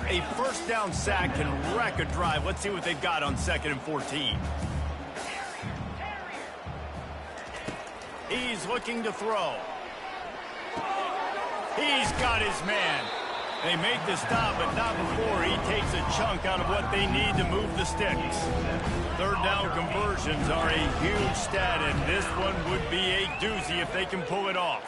A first down sack can wreck a drive. Let's see what they've got on 2nd and 14. He's looking to throw. He's got his man. They make the stop, but not before he takes a chunk out of what they need to move the sticks. Third down conversions are a huge stat, and this one would be a doozy if they can pull it off.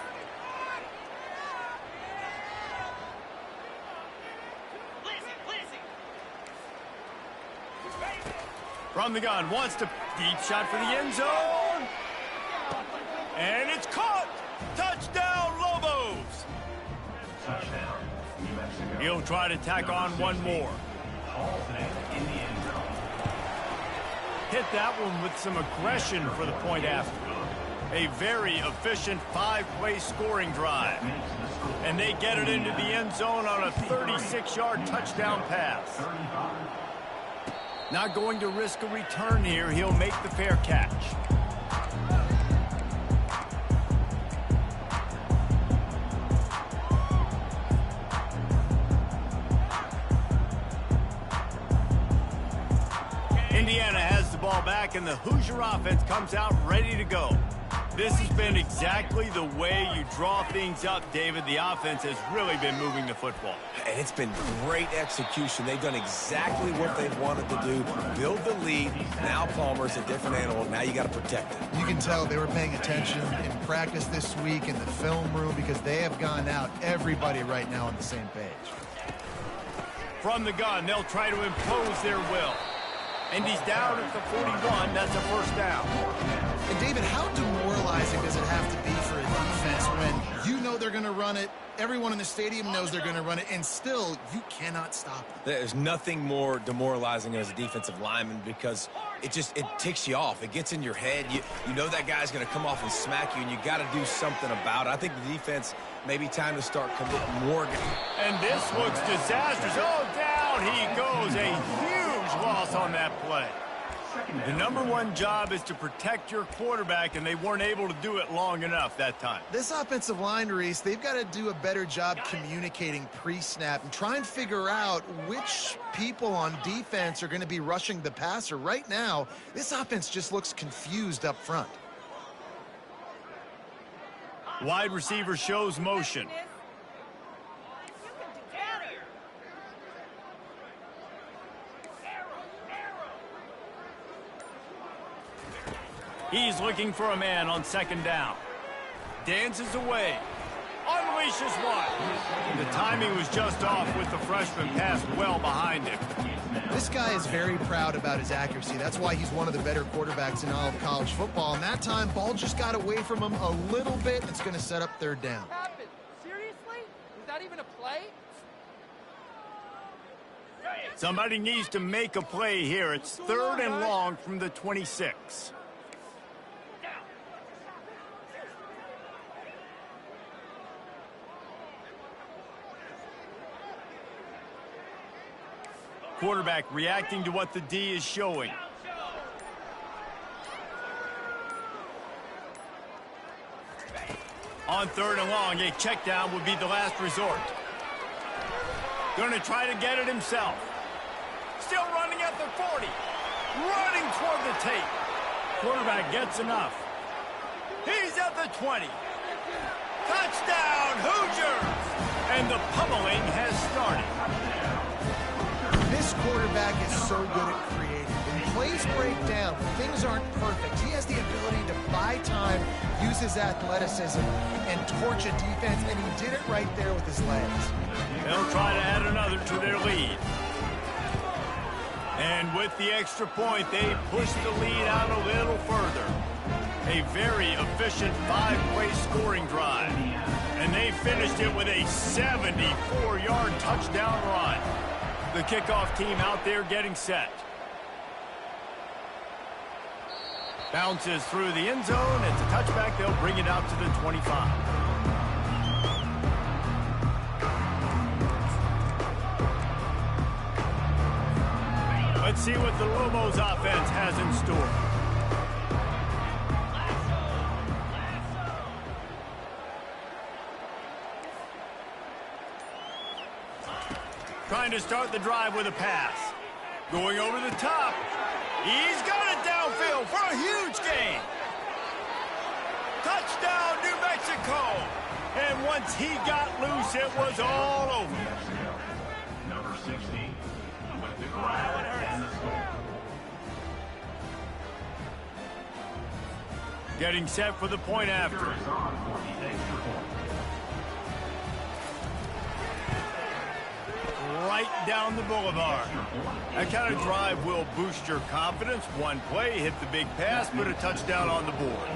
From the gun, wants to deep shot for the end zone. And it's caught. Touchdown, Lobos. Touchdown, New Mexico. He'll try to tack on one more. In the end zone. Hit that one with some aggression for the point after. A very efficient 5-play scoring drive. And they get it into the end zone on a 36-yard touchdown pass. Not going to risk a return here. He'll make the fair catch. Indiana has the ball back, and the Hoosier offense comes out ready to go. This has been exactly the way you draw things up, David. The offense has really been moving the football. And it's been great execution. They've done exactly what they've wanted to do. Build the lead. Now Palmer's a different animal. Now you got to protect it. You can tell they were paying attention in practice this week in the film room because they have gone out, everybody right now on the same page. From the gun, they'll try to impose their will. And he's down at the 41. That's a first down. And, David, how demoralizing does it have to be for a defense when you know they're going to run it, everyone in the stadium knows they're going to run it, and still you cannot stop it? There's nothing more demoralizing as a defensive lineman because it ticks you off. It gets in your head. You know that guy's going to come off and smack you, and you got to do something about it. I think the defense maybe time to start committing more. And this looks disastrous. Oh, down he goes. A huge loss on that play. The number one job is to protect your quarterback, and they weren't able to do it long enough that time. This offensive line, Reese, they've got to do a better job communicating pre-snap and try and figure out which people on defense are going to be rushing the passer. Right now, this offense just looks confused up front. Wide receiver shows motion. He's looking for a man on second down. Dances away. Unleashes one. The timing was just off with the freshman pass well behind him. This guy is very proud about his accuracy. That's why he's one of the better quarterbacks in all of college football. And that time, ball just got away from him a little bit. It's going to set up third down. What happened? Seriously? Was that even a play? Somebody needs to make a play here. It's third and long from the 26. Quarterback reacting to what the D is showing. On third and long, a check down would be the last resort. Going to try to get it himself. Still running at the 40. Running toward the tape. Quarterback gets enough. He's at the 20. Touchdown, Hoosiers! And the pummeling has started. quarterback is so good at creating. When plays break down, when things aren't perfect, he has the ability to buy time, use his athleticism, and torch a defense, and he did it right there with his legs. They'll try to add another to their lead. And with the extra point, they push the lead out a little further. A very efficient 5-play scoring drive. And they finished it with a 74-yard touchdown run. The kickoff team out there getting set. Bounces through the end zone. It's a touchback. They'll bring it out to the 25. Let's see what the Lobos offense has in store. Trying to start the drive with a pass. Going over the top. He's got it downfield for a huge gain. Touchdown, New Mexico. And once he got loose, it was all over. Number 60 with the grab and the score. Getting set for the point after. Is on for the extra point. Right down the boulevard. That kind of drive will boost your confidence. One play, hit the big pass, put a touchdown on the board.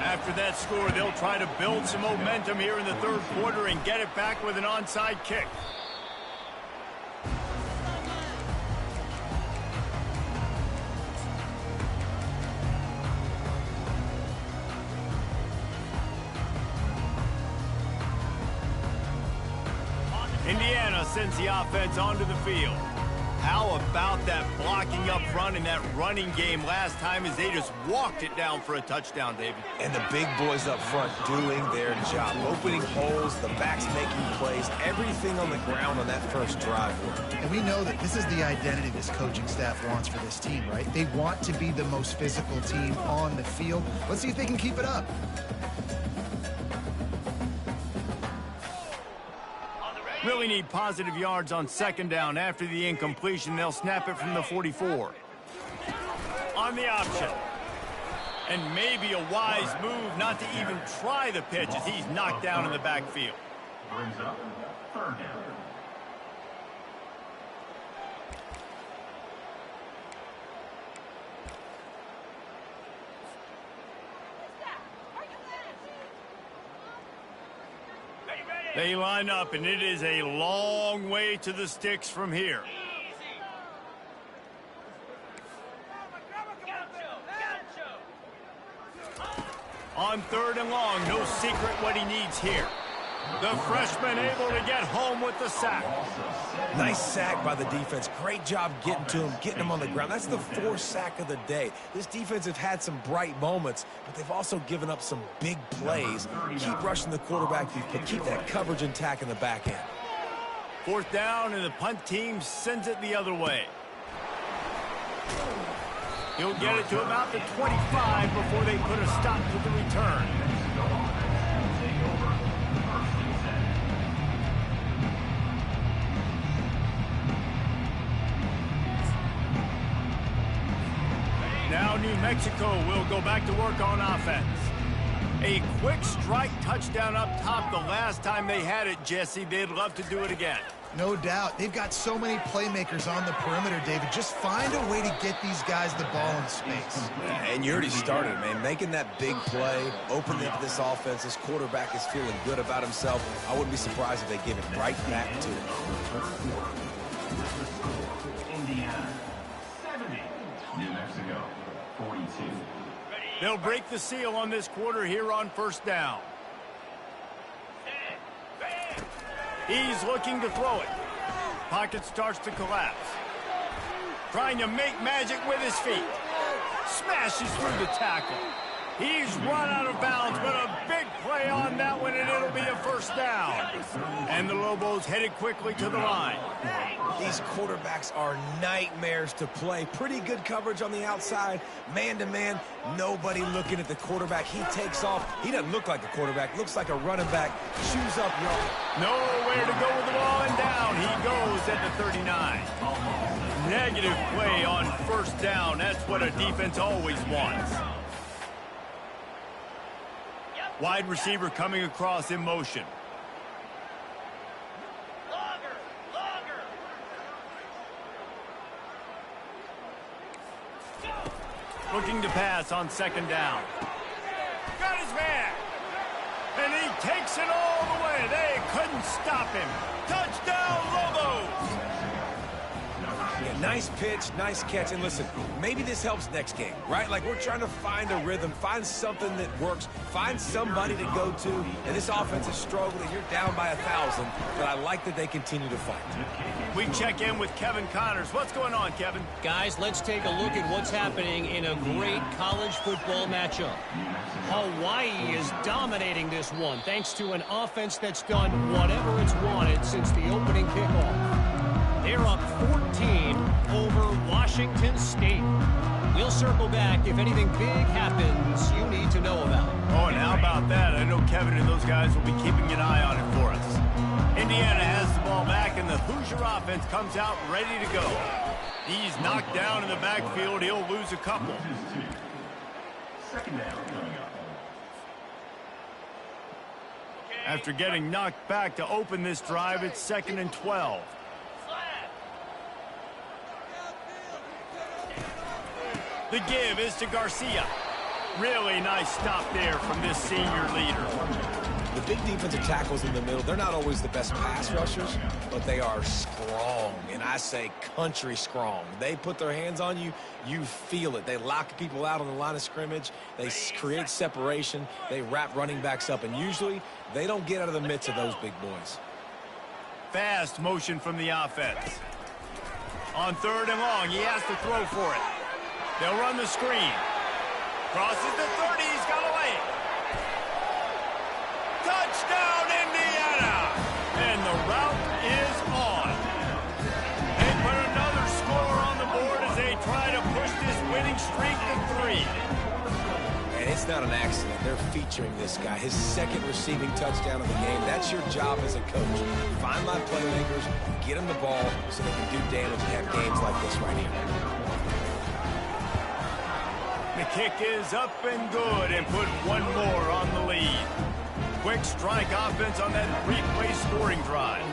After that score, they'll try to build some momentum here in the third quarter and get it back with an onside kick. Indiana sends the offense onto the field. How about that blocking up front and that running game last time as they just walked it down for a touchdown, David? And the big boys up front doing their job. Opening holes, the backs making plays, everything on the ground on that first drive. And we know that this is the identity this coaching staff wants for this team, right? They want to be the most physical team on the field. Let's see if they can keep it up. Really need positive yards on second down. After the incompletion, they'll snap it from the 44. On the option. And maybe a wise move not to even try the pitch as he's knocked down in the backfield. Brings up third down. They line up, and it is a long way to the sticks from here. On third and long, no secret what he needs here. The freshman able to get home with the sack. Nice sack by the defense. Great job getting to him, getting him on the ground. That's the fourth sack of the day. This defense have had some bright moments, but they've also given up some big plays. Keep rushing the quarterback, but keep that coverage intact in the back end. Fourth down, and the punt team sends it the other way. He'll get it to about the 25 before they put a stop to the return. Now New Mexico will go back to work on offense. A quick strike touchdown up top the last time they had it, Jesse. They'd love to do it again. No doubt. They've got so many playmakers on the perimeter, David. Just find a way to get these guys the ball in space. And you already started, man. Making that big play, opening up this offense. This quarterback is feeling good about himself. I wouldn't be surprised if they give it right back to him. Indiana 70, New Mexico 42. They'll break the seal on this quarter here on first down. He's looking to throw it. Pocket starts to collapse. Trying to make magic with his feet. Smashes through the tackle. He's run out of bounds, but a big play on that one, and it'll be a first down. And the Lobos headed quickly to the line. These quarterbacks are nightmares to play. Pretty good coverage on the outside. Man-to-man, nobody looking at the quarterback. He takes off. He doesn't look like a quarterback. Looks like a running back. Shoes up, y'all. Nowhere to go with the ball, and down he goes at the 39. Negative play on first down. That's what a defense always wants. Wide receiver coming across in motion. Looking to pass on second down. Got his man. And he takes it all the way. They couldn't stop him. Touchdown, Lobos! Yeah, nice pitch, nice catch. And listen, maybe this helps next game, right? Like, we're trying to find a rhythm, find something that works, find somebody to go to. And this offense is struggling. You're down by 1,000, but I like that they continue to fight. We check in with Kevin Connors. What's going on, Kevin? Guys, let's take a look at what's happening in a great college football matchup. Hawaii is dominating this one thanks to an offense that's done whatever it's wanted since the opening kickoff. They're up 14 over Washington State. We'll circle back if anything big happens you need to know about. Oh, and how about that? I know Kevin and those guys will be keeping an eye on it for us. Indiana has the ball back, and the Hoosier offense comes out ready to go. He's knocked down in the backfield. He'll lose a couple. Second down coming up. After getting knocked back to open this drive, it's 2nd and 12. The give is to Garcia. Really nice stop there from this senior leader. The big defensive tackles in the middle, they're not always the best pass rushers, but they are strong, and I say country strong. They put their hands on you, you feel it. They lock people out on the line of scrimmage. They create separation. They wrap running backs up, and usually they don't get out of the midst of those big boys. Fast motion from the offense. On 3rd and long, he has to throw for it. They'll run the screen. Crosses the 30, he's got away. Touchdown, Indiana! And the route is on. They put another score on the board as they try to push this winning streak to 3. And it's not an accident. They're featuring this guy. His 2nd receiving touchdown of the game. That's your job as a coach. Find my playmakers, get them the ball so they can do damage and have games like this right here. The kick is up and good and put one more on the lead. Quick strike offense on that 3-play scoring drive.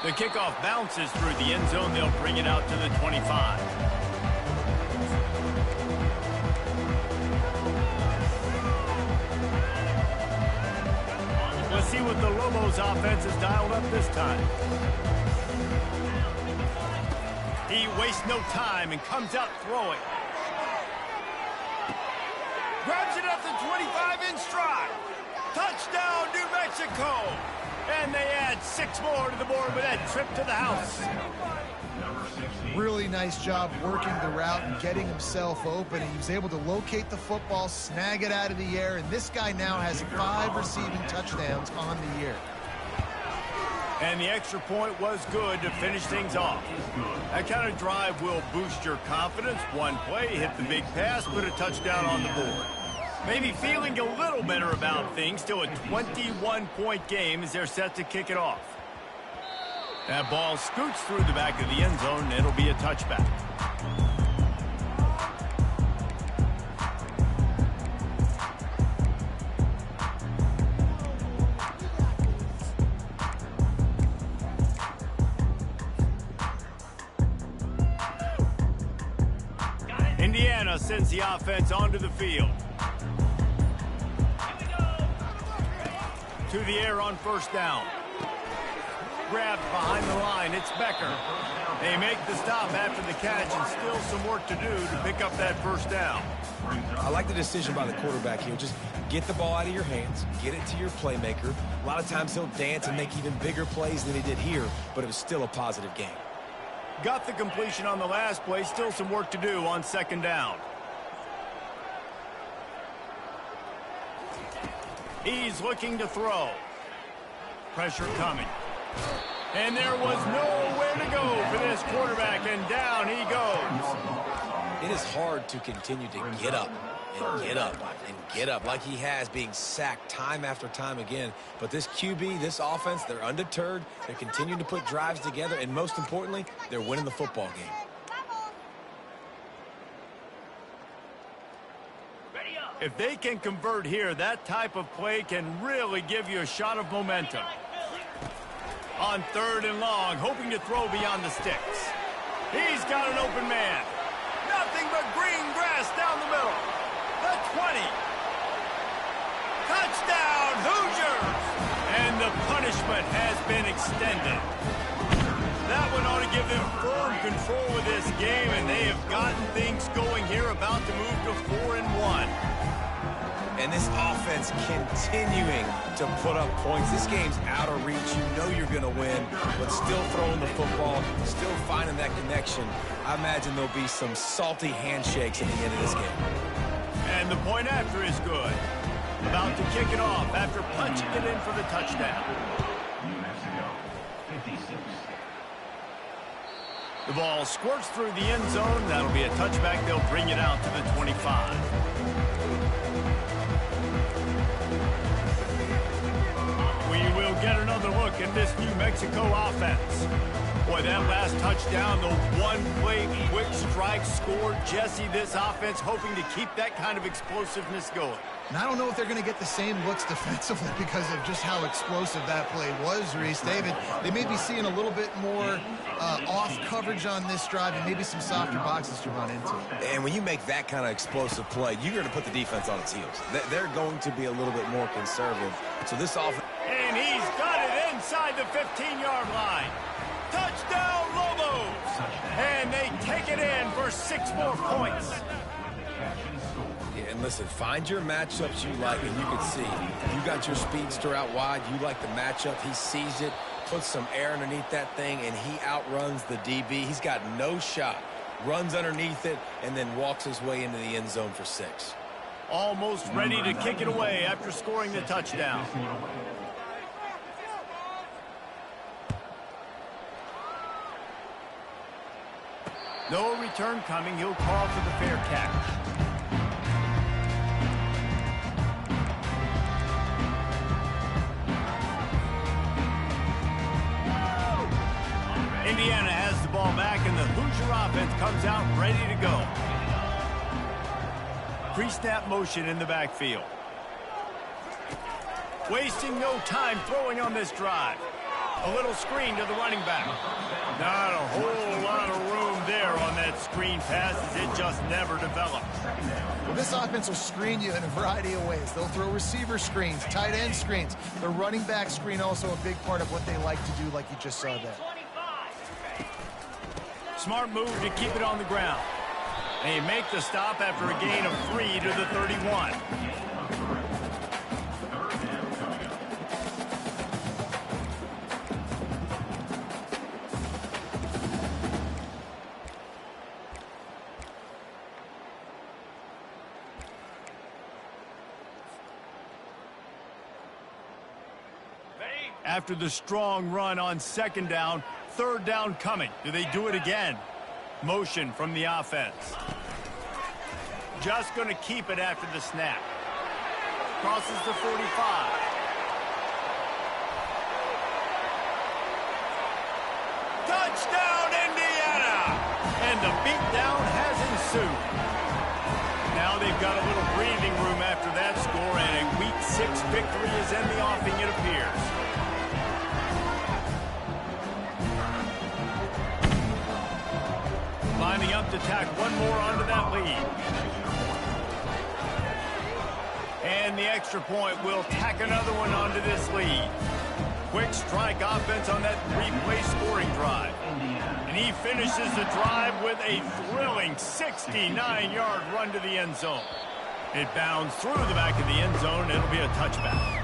The kickoff bounces through the end zone. They'll bring it out to the 25. Let's see what the Lobos offense has dialed up this time. He wastes no time and comes out throwing. Grabs it at the 25 in stride. Touchdown, New Mexico. And they add 6 more to the board with that trip to the house. Really nice job working the route and getting himself open. He was able to locate the football, snag it out of the air, and this guy now has 5 receiving touchdowns on the year. And the extra point was good to finish things off. That kind of drive will boost your confidence. One play, hit the big pass, put a touchdown on the board. Maybe feeling a little better about things. Still a 21-point game as they're set to kick it off. That ball scoots through the back of the end zone, and it'll be a touchback. Indiana sends the offense onto the field. To the air on first down. Grabbed behind the line. It's Becker. They make the stop after the catch and still some work to do to pick up that first down. I like the decision by the quarterback here. Just get the ball out of your hands, get it to your playmaker. A lot of times he'll dance and make even bigger plays than he did here, but it was still a positive game. Got the completion on the last play. Still some work to do on second down. He's looking to throw. Pressure coming. And there was nowhere to go for this quarterback, and down he goes. It is hard to continue to get up and get up and get up like he has, being sacked time after time again. But this QB, this offense, they're undeterred. They're continuing to put drives together, and most importantly, they're winning the football game. If they can convert here, that type of play can really give you a shot of momentum. On 3rd and long, hoping to throw beyond the sticks. He's got an open man. Nothing but green grass down the middle. The 20. Touchdown, Hoosiers! And the punishment has been extended. That one ought to give them firm control of this game, and they have gotten things going here, about to move to 4-1. And this offense continuing to put up points. This game's out of reach. You know you're going to win, but still throwing the football, still finding that connection. I imagine there'll be some salty handshakes at the end of this game. And the point after is good. About to kick it off after punching it in for the touchdown. New Mexico, 56. The ball squirts through the end zone. That'll be a touchback. They'll bring it out to the 25. We will get another look at this New Mexico offense. Boy, that last touchdown, the one-play quick strike score. Jesse, this offense hoping to keep that kind of explosiveness going. And I don't know if they're going to get the same looks defensively because of just how explosive that play was, Reese. David, they may be seeing a little bit more off coverage on this drive and maybe some softer boxes to run into. And when you make that kind of explosive play, you're going to put the defense on its heels. They're going to be a little bit more conservative. So this offense... And he's got it inside the 15-yard line. Touchdown, Lobos! And they take it in for 6 more points. Yeah, and listen, find your matchups you like, and you can see. You got your speedster out wide. You like the matchup. He sees it, puts some air underneath that thing, and he outruns the DB. He's got no shot. Runs underneath it, and then walks his way into the end zone for 6. Almost ready to kick it away after scoring the touchdown. No return coming. He'll call for the fair catch. Indiana has the ball back, and the Hoosier offense comes out ready to go. Pre-snap motion in the backfield. Wasting no time throwing on this drive. A little screen to the running back. Not a whole lot of room there on that screen pass, as it just never developed. Well, this offense will screen you in a variety of ways. They'll throw receiver screens, tight end screens. The running back screen also a big part of what they like to do, like you just saw there. Smart move to keep it on the ground. They make the stop after a gain of 3 to the 31. After the strong run on 2nd down, 3rd down coming. Do they do it again? Motion from the offense. Just going to keep it after the snap. Crosses the 45. Touchdown, Indiana! And the beatdown has ensued. Now they've got a little breathing room after that score, and a Week 6 victory is in the offing, it appears. Lining up to tack one more onto that lead. And the extra point will tack another one onto this lead. Quick strike offense on that 3-play scoring drive. And he finishes the drive with a thrilling 69-yard run to the end zone. It bounds through the back of the end zone, and it'll be a touchback.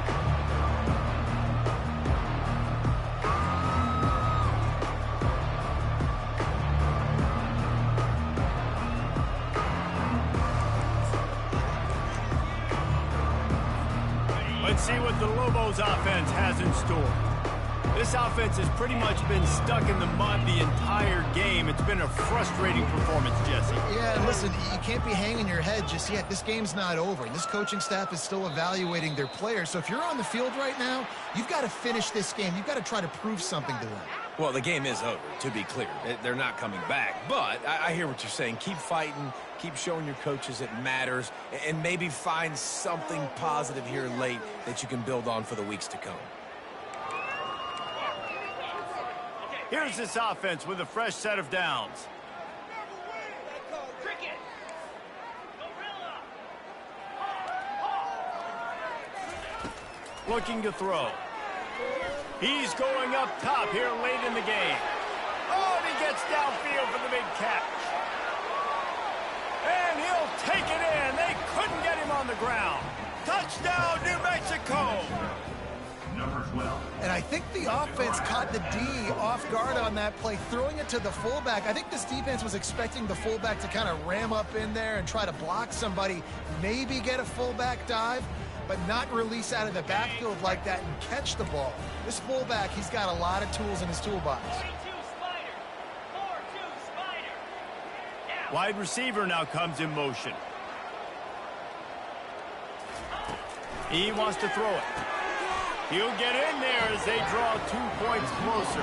Let's see what the Lobos offense has in store. This offense has pretty much been stuck in the mud the entire game. It's been a frustrating performance, Jesse. Yeah, and listen, you can't be hanging your head just yet. This game's not over. This coaching staff is still evaluating their players. So if you're on the field right now, you've got to finish this game. You've got to try to prove something to them. Well, the game is over, to be clear. They're not coming back. But I hear what you're saying. Keep fighting. Keep showing your coaches it matters. And maybe find something positive here late that you can build on for the weeks to come. Here's this offense with a fresh set of downs. Looking to throw. He's going up top here late in the game. Oh, and he gets downfield for the big catch. And he'll take it in. They couldn't get him on the ground. Touchdown, New Mexico. Number 12. And I think the offense caught the D off guard on that play, throwing it to the fullback. I think this defense was expecting the fullback to kind of ram up in there and try to block somebody, maybe get a fullback dive, but not release out of the backfield like that and catch the ball. This fullback, he's got a lot of tools in his toolbox. Wide receiver now comes in motion. He wants to throw it. He'll get in there as they draw 2 points closer.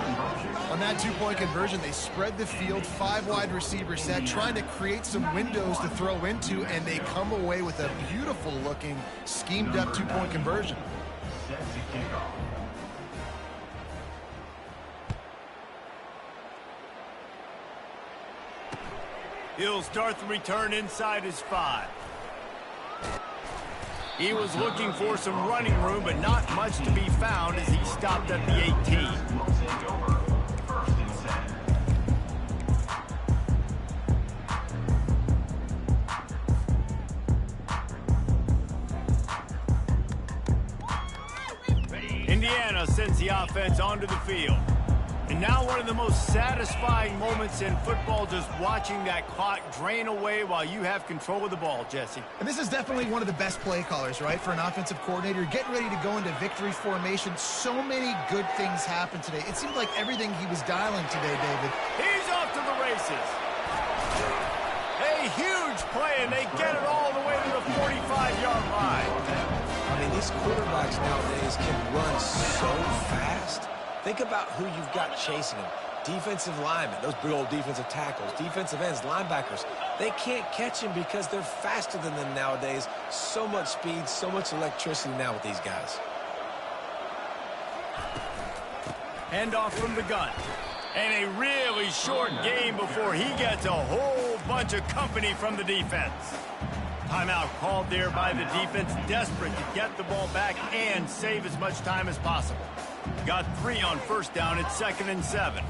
On that two-point conversion, they spread the field, 5 wide receiver set, trying to create some windows to throw into, and they come away with a beautiful-looking, schemed-up 2-point conversion. Set to kick off. He'll start the return inside his 5. He was looking for some running room, but not much to be found as he stopped at the 18. Will take over. First and 10. Indiana sends the offense onto the field. And now one of the most satisfying moments in football, just watching that clock drain away while you have control of the ball, Jesse. And this is definitely one of the best play callers, right, for an offensive coordinator. Getting ready to go into victory formation. So many good things happened today. It seemed like everything he was dialing today, David. He's off to the races. A huge play, and they get it all the way to the 45-yard line. I mean, these quarterbacks nowadays can run so fast. Think about who you've got chasing them. Defensive linemen, those big old defensive tackles, defensive ends, linebackers. They can't catch him because they're faster than them nowadays. So much speed, so much electricity now with these guys. Handoff from the gun. And a really short game before he gets a whole bunch of company from the defense. Timeout called there by the defense, desperate to get the ball back and save as much time as possible. Got 3 on first down. It's 2nd and 7.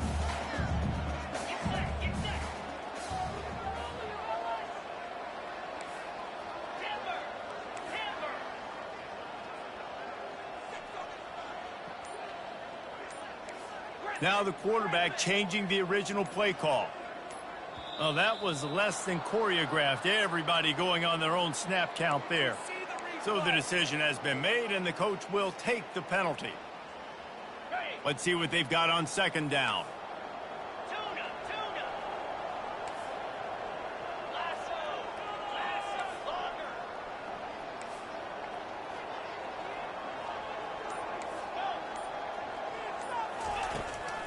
Now the quarterback changing the original play call. Oh, that was less than choreographed. Everybody going on their own snap count there. So the decision has been made, and the coach will take the penalty. Let's see what they've got on 2nd down.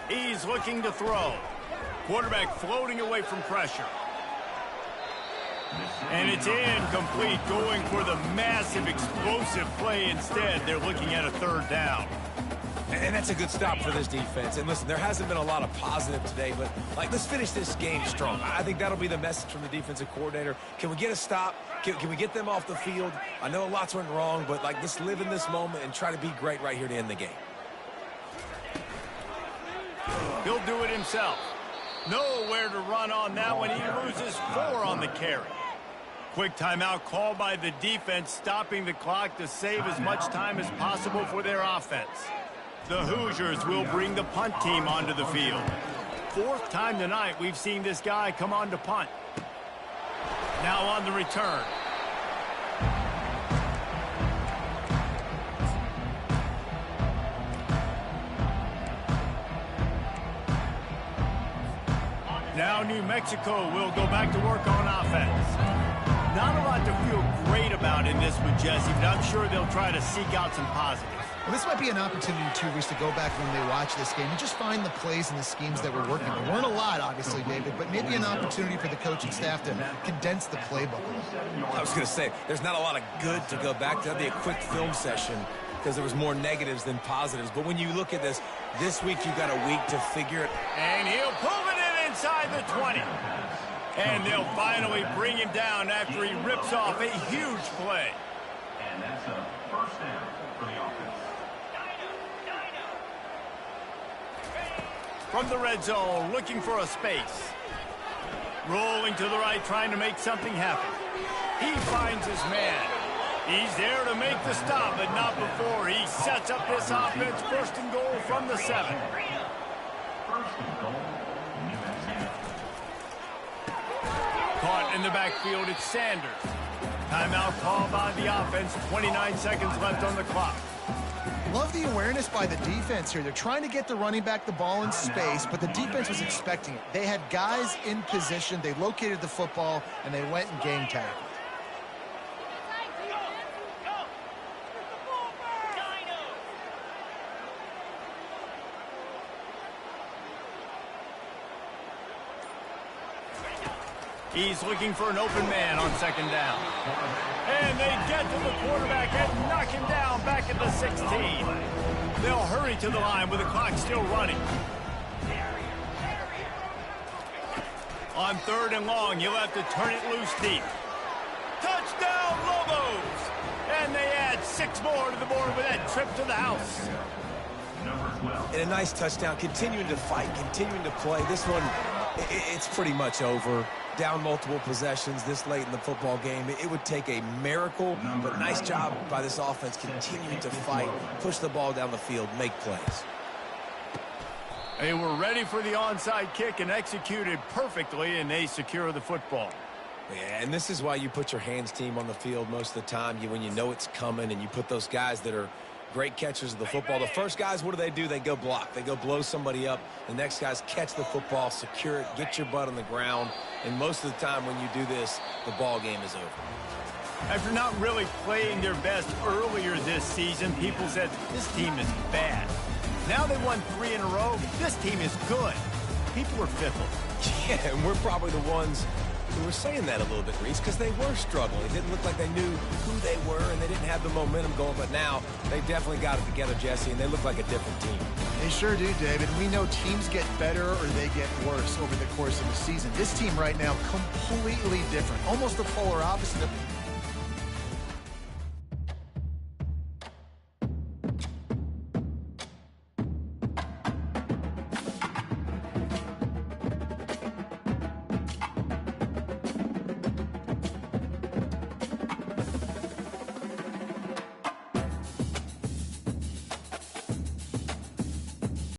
He's looking to throw. Quarterback floating away from pressure. And it's incomplete, going for the massive explosive play instead. They're looking at a 3rd down. And that's a good stop for this defense. And listen, there hasn't been a lot of positive today, but let's finish this game strong. I think that'll be the message from the defensive coordinator. Can we get a stop? Can we get them off the field? I know lots went wrong, but let's live in this moment and try to be great right here to end the game. He'll do it himself. Nowhere to run on that one. He loses 4 on the carry. Quick timeout called by the defense, stopping the clock to save as much time as possible for their offense. The Hoosiers will bring the punt team onto the field. 4th time tonight we've seen this guy come on to punt. Now on the return. New Mexico will go back to work on offense. Not a lot to feel great about in this one, Jesse, but I'm sure they'll try to seek out some positives. Well, this might be an opportunity, too, Reese, to go back when they watch this game and just find the plays and the schemes that were working. There weren't a lot, obviously, David, but maybe an opportunity for the coaching staff to condense the playbook. I was going to say, there's not a lot of good to go back to. That'd be a quick film session because there was more negatives than positives. But when you look at this week you've got a week to figure it. And he'll pull it in inside the 20. And they'll finally bring him down after he rips off a huge play. And that's a first down for the offense. From the red zone, looking for a space. Rolling to the right, trying to make something happen. He finds his man. He's there to make the stop, but not before he sets up this offense. First and goal from the 7. First and goal, New Mexico. Caught in the backfield, it's Sanders. Timeout called by the offense. 29 seconds left on the clock. Love the awareness by the defense here. They're trying to get the running back the ball in space, but the defense was expecting it. They had guys in position. They located the football, and they went and gang tackled. He's looking for an open man on second down. And they get to the quarterback and knock him down back at the 16. They'll hurry to the line with the clock still running. On 3rd and long, you'll have to turn it loose deep. Touchdown, Lobos! And they add 6 more to the board with that trip to the house. And a nice touchdown, continuing to fight, continuing to play. This one, it's pretty much over. Down multiple possessions this late in the football game. It would take a miracle, but nice job by this offense continuing to fight, push the ball down the field, make plays. They were ready for the onside kick and executed perfectly, and they secure the football. Yeah, and this is why you put your hands team on the field most of the time, when you know it's coming, and you put those guys that are great catchers of the football. The first guys, what do? They go block. They go blow somebody up. The next guys catch the football, secure it, get your butt on the ground. And most of the time when you do this, the ball game is over. After not really playing their best earlier this season, people said, this team is bad. Now they won 3 in a row. This team is good. People are fickle. Yeah, and we're probably the ones who were saying that a little bit, Reese, because they were struggling. It didn't look like they knew who they were, and they didn't have the momentum going. But now they definitely got it together, Jesse, and they look like a different team. They sure do, David. We know teams get better or they get worse over the course of the season. This team right now, completely different. Almost the polar opposite of